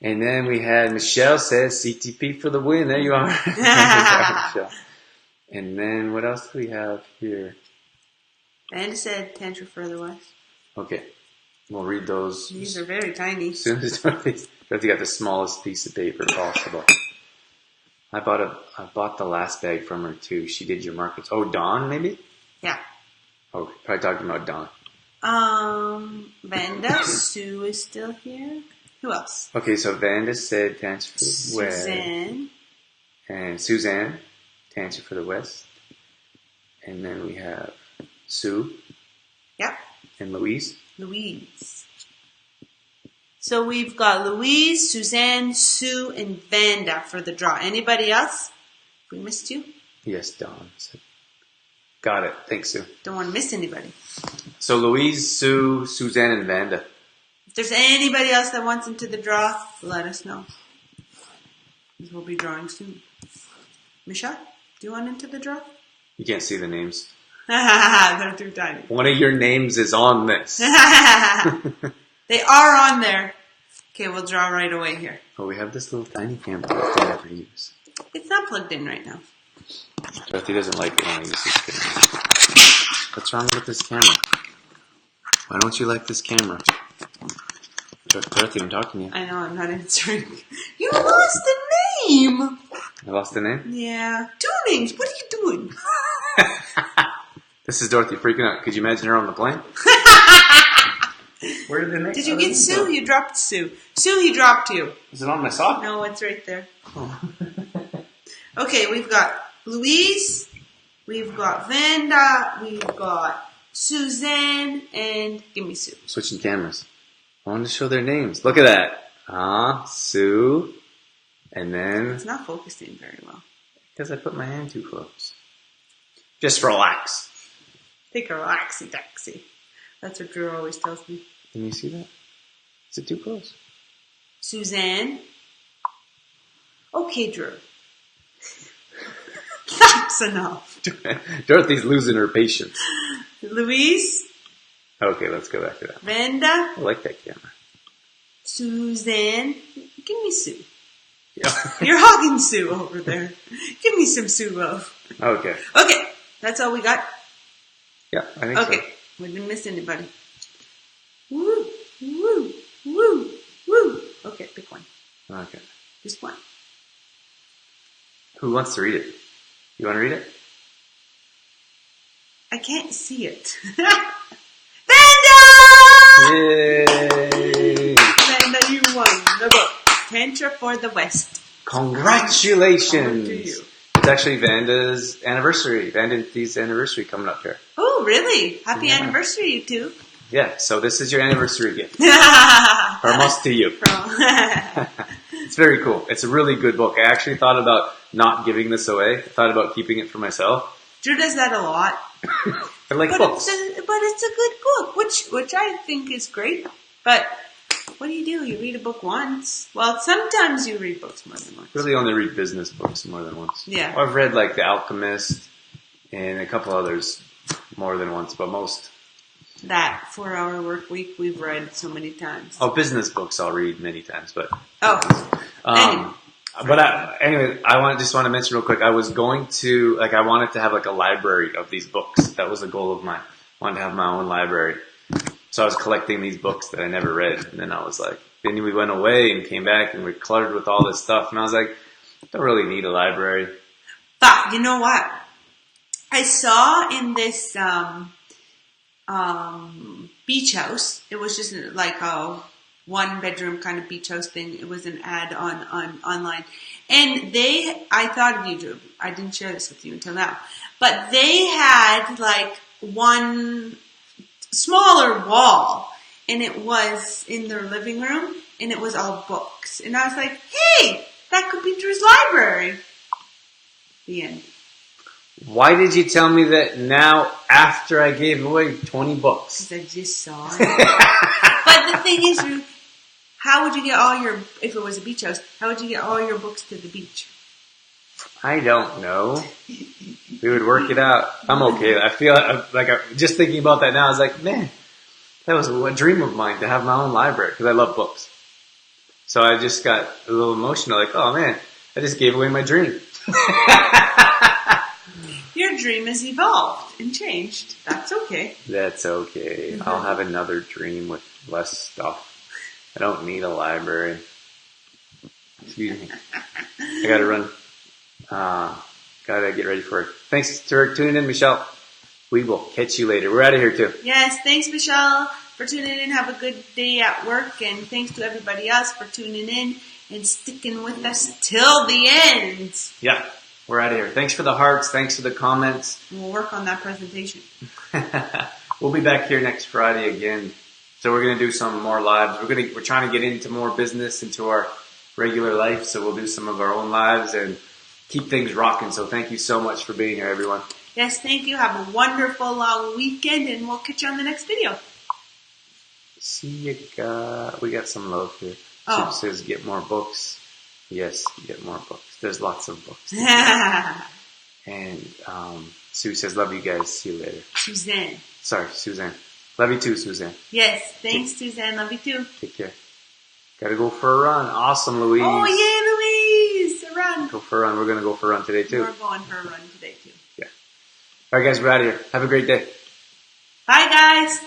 And then we had Michelle says CTP for the win. There you are. Michelle. And then what else do we have here? And said Tantra further west. Okay. We'll read those. These are very tiny. As soon as Dorothy got the smallest piece of paper possible. I bought the last bag from her too. She did your markets. Oh, Dawn maybe? Yeah. Oh, probably talking about Dawn. Vanda, Sue is still here. Who else? Okay, so Vanda said Tantra for the West. Suzanne. And Suzanne, Tantra for the West. And then we have Sue. Yep. And Louise. Louise. So we've got Louise, Suzanne, Sue, and Vanda for the draw. Anybody else? We missed you? Yes, Dawn. Got it. Thanks, Sue. Don't want to miss anybody. So Louise, Sue, Suzanne, and Vanda. If there's anybody else that wants into the draw, let us know. We'll be drawing soon. Michelle, do you want into the draw? You can't see the names. They're too tiny. One of your names is on this. They are on there. Okay, we'll draw right away here. Oh, we have this little tiny camera that we never use. It's not plugged in right now. Dorothy doesn't like when I use this camera. What's wrong with this camera? Why don't you like this camera? Dorothy, I'm talking to you. I know, I'm not answering. You lost the name! I lost the name? Yeah. 2 names, what are you doing? This is Dorothy freaking out. Could you imagine her on the plane? Where did the name? Did you get Sue? You dropped Sue. Sue, he dropped you. Is it on my sock? No, it's right there. Oh. Okay, we've got Louise, we've got Vanda, we've got Suzanne, and give me Sue. Switching cameras. I wanted to show their names. Look at that. Sue. And then... It's not focusing very well. Because I put my hand too close. Just relax. Take a relaxy taxi. That's what Drew always tells me. Can you see that? Is it too close? Suzanne. Okay, Drew. That's enough. Dorothy's losing her patience. Louise. Okay, let's go back to that. Vanda. I like that camera. Suzanne. Give me Sue. Yeah. You're hogging Sue over there. Give me some Sue love. Okay. Okay, that's all we got. Yeah, I think so. Okay, we didn't miss anybody. Woo, woo, woo, woo. Okay, pick one. Okay. Just one. Who wants to read it? You want to read it? I can't see it. Vanda! Yay! Vanda, you won the book. Tantra for the West. Congratulations! Over to you. It's actually Vanda's anniversary. Vanda's anniversary coming up here. Oh, really? Happy anniversary, you two. Yeah, so this is your anniversary gift. From us to you. It's very cool. It's a really good book. I actually thought about not giving this away. I thought about keeping it for myself. Drew does that a lot. I like books. But it's a good book, which I think is great. But what do? You read a book once. Well, sometimes you read books more than once. Really only read business books more than once. Yeah. I've read like The Alchemist and a couple others more than once, but most. That 4-hour work week we've read so many times. Oh, business books I'll read many times, but. Anyway. But I just want to mention real quick. I was going to I wanted to have like a library of these books. That was a goal of mine. I wanted to have my own library. So I was collecting these books that I never read, and then I was like, then we went away and came back and we're cluttered with all this stuff, and I was like, I don't really need a library. But you know what? I saw in this beach house. It was just like a 1-bedroom kind of beach house thing. It was an ad on online. And I thought of you, Drew. I didn't share this with you until now. But they had like one smaller wall, and it was in their living room, and it was all books. And I was like, hey, that could be Drew's library. The end. Why did you tell me that now after I gave away 20 books? Because I just saw it. But the thing is, Drew, how would you get if it was a beach house, how would you get all your books to the beach? I don't know. We would work it out. I'm okay. I feel like just thinking about that now, I was like, man, that was a dream of mine to have my own library because I love books. So I just got a little emotional, like, oh man, I just gave away my dream. Your dream has evolved and changed. That's okay. That's okay. I'll have another dream with less stuff. I don't need a library. Excuse me. I gotta run. Gotta get ready for it. Thanks for tuning in, Michelle. We will catch you later. We're out of here too. Yes, thanks, Michelle, for tuning in. Have a good day at work, and thanks to everybody else for tuning in and sticking with us till the end. Yeah, we're out of here. Thanks for the hearts. Thanks for the comments. We'll work on that presentation. We'll be back here next Friday again. So we're gonna do some more lives. We're trying to get into more business, into our regular life. So we'll do some of our own lives and keep things rocking. So thank you so much for being here, everyone. Yes, thank you. Have a wonderful long weekend, and we'll catch you on the next video. See you guys. We got some love here. Oh. Chip says, get more books. Yes, get more books. There's lots of books. And Sue says, love you guys. See you later. Suzanne. Sorry, Suzanne. Love you too, Suzanne. Yes, thanks, Suzanne. Love you too. Take care. Gotta go for a run. Awesome, Louise. Oh, yeah, Louise. A run. Go for a run. We're gonna go for a run today too. We're going for a run today too. Yeah. All right, guys, we're out of here. Have a great day. Bye, guys.